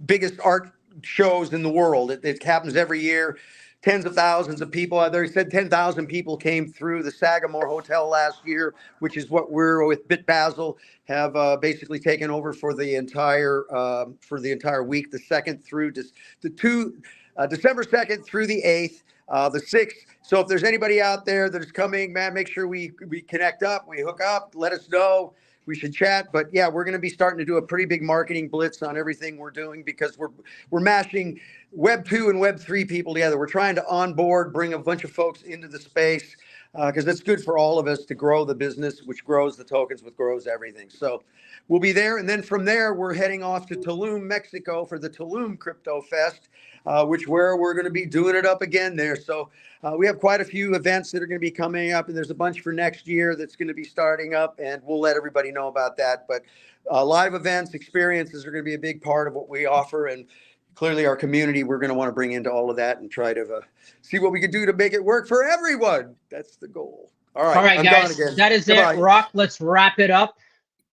biggest art shows in the world. It happens every year. Tens of thousands of people. They said 10,000 people came through the Sagamore Hotel last year, which is what we're with Bit Basel have basically taken over for the entire week, the 2nd through December 2nd through the 8th, the 6th. So if there's anybody out there that is coming, man, make sure we connect up, we hook up, let us know. we should chat. But yeah, we're going to be starting to do a pretty big marketing blitz on everything we're doing, because we're mashing Web 2 and Web 3 people together. We're trying to onboard, bring a bunch of folks into the space, because it's good for all of us to grow the business, which grows the tokens, which grows everything. So we'll be there. And then from there, we're heading off to Tulum, Mexico for the Tulum Crypto Fest, which where we're going to be doing it up again there. So we have quite a few events that are going to be coming up, and there's a bunch for next year that's going to be starting up, and we'll let everybody know about that. But live events, experiences are going to be a big part of what we offer, and clearly our community, we're going to want to bring into all of that and try to see what we can do to make it work for everyone. That's the goal. All right, I'm guys, gone again. that is Goodbye. it. Rock, let's wrap it up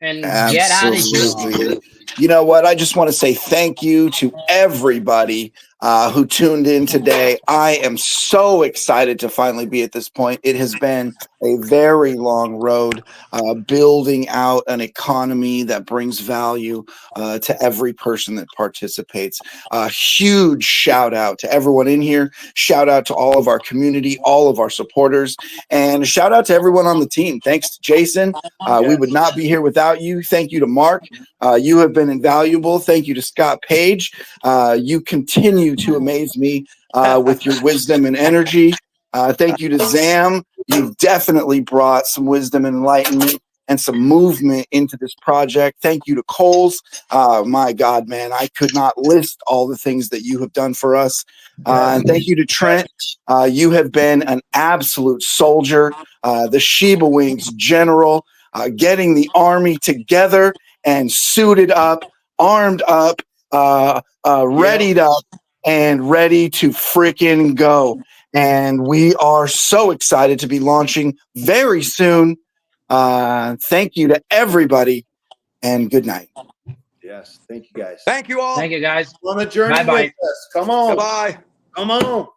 and get out of here. Absolutely. You know what? I just want to say thank you to everybody who tuned in today. I am so excited to finally be at this point. It has been a very long road building out an economy that brings value to every person that participates. A huge shout out to everyone in here. Shout out to all of our community, all of our supporters, and a shout out to everyone on the team. Thanks to Jason. We would not be here without you. Thank you to Mark. You have been invaluable. Thank you to Scott Page. You continue to amaze me with your wisdom and energy. Thank you to Zam. You've definitely brought some wisdom and enlightenment and some movement into this project. Thank you to Coles. My God, man, I could not list all the things that you have done for us. And thank you to Trent. You have been an absolute soldier, the Shiba Wings general, getting the army together and suited up, armed up, readied up, and ready to freaking go. And we are so excited to be launching very soon. Thank you to everybody, and good night. Yes, thank you guys. Thank you all. Thank you, guys. On the journey Bye-bye. with us. Come on. Goodbye. Come on.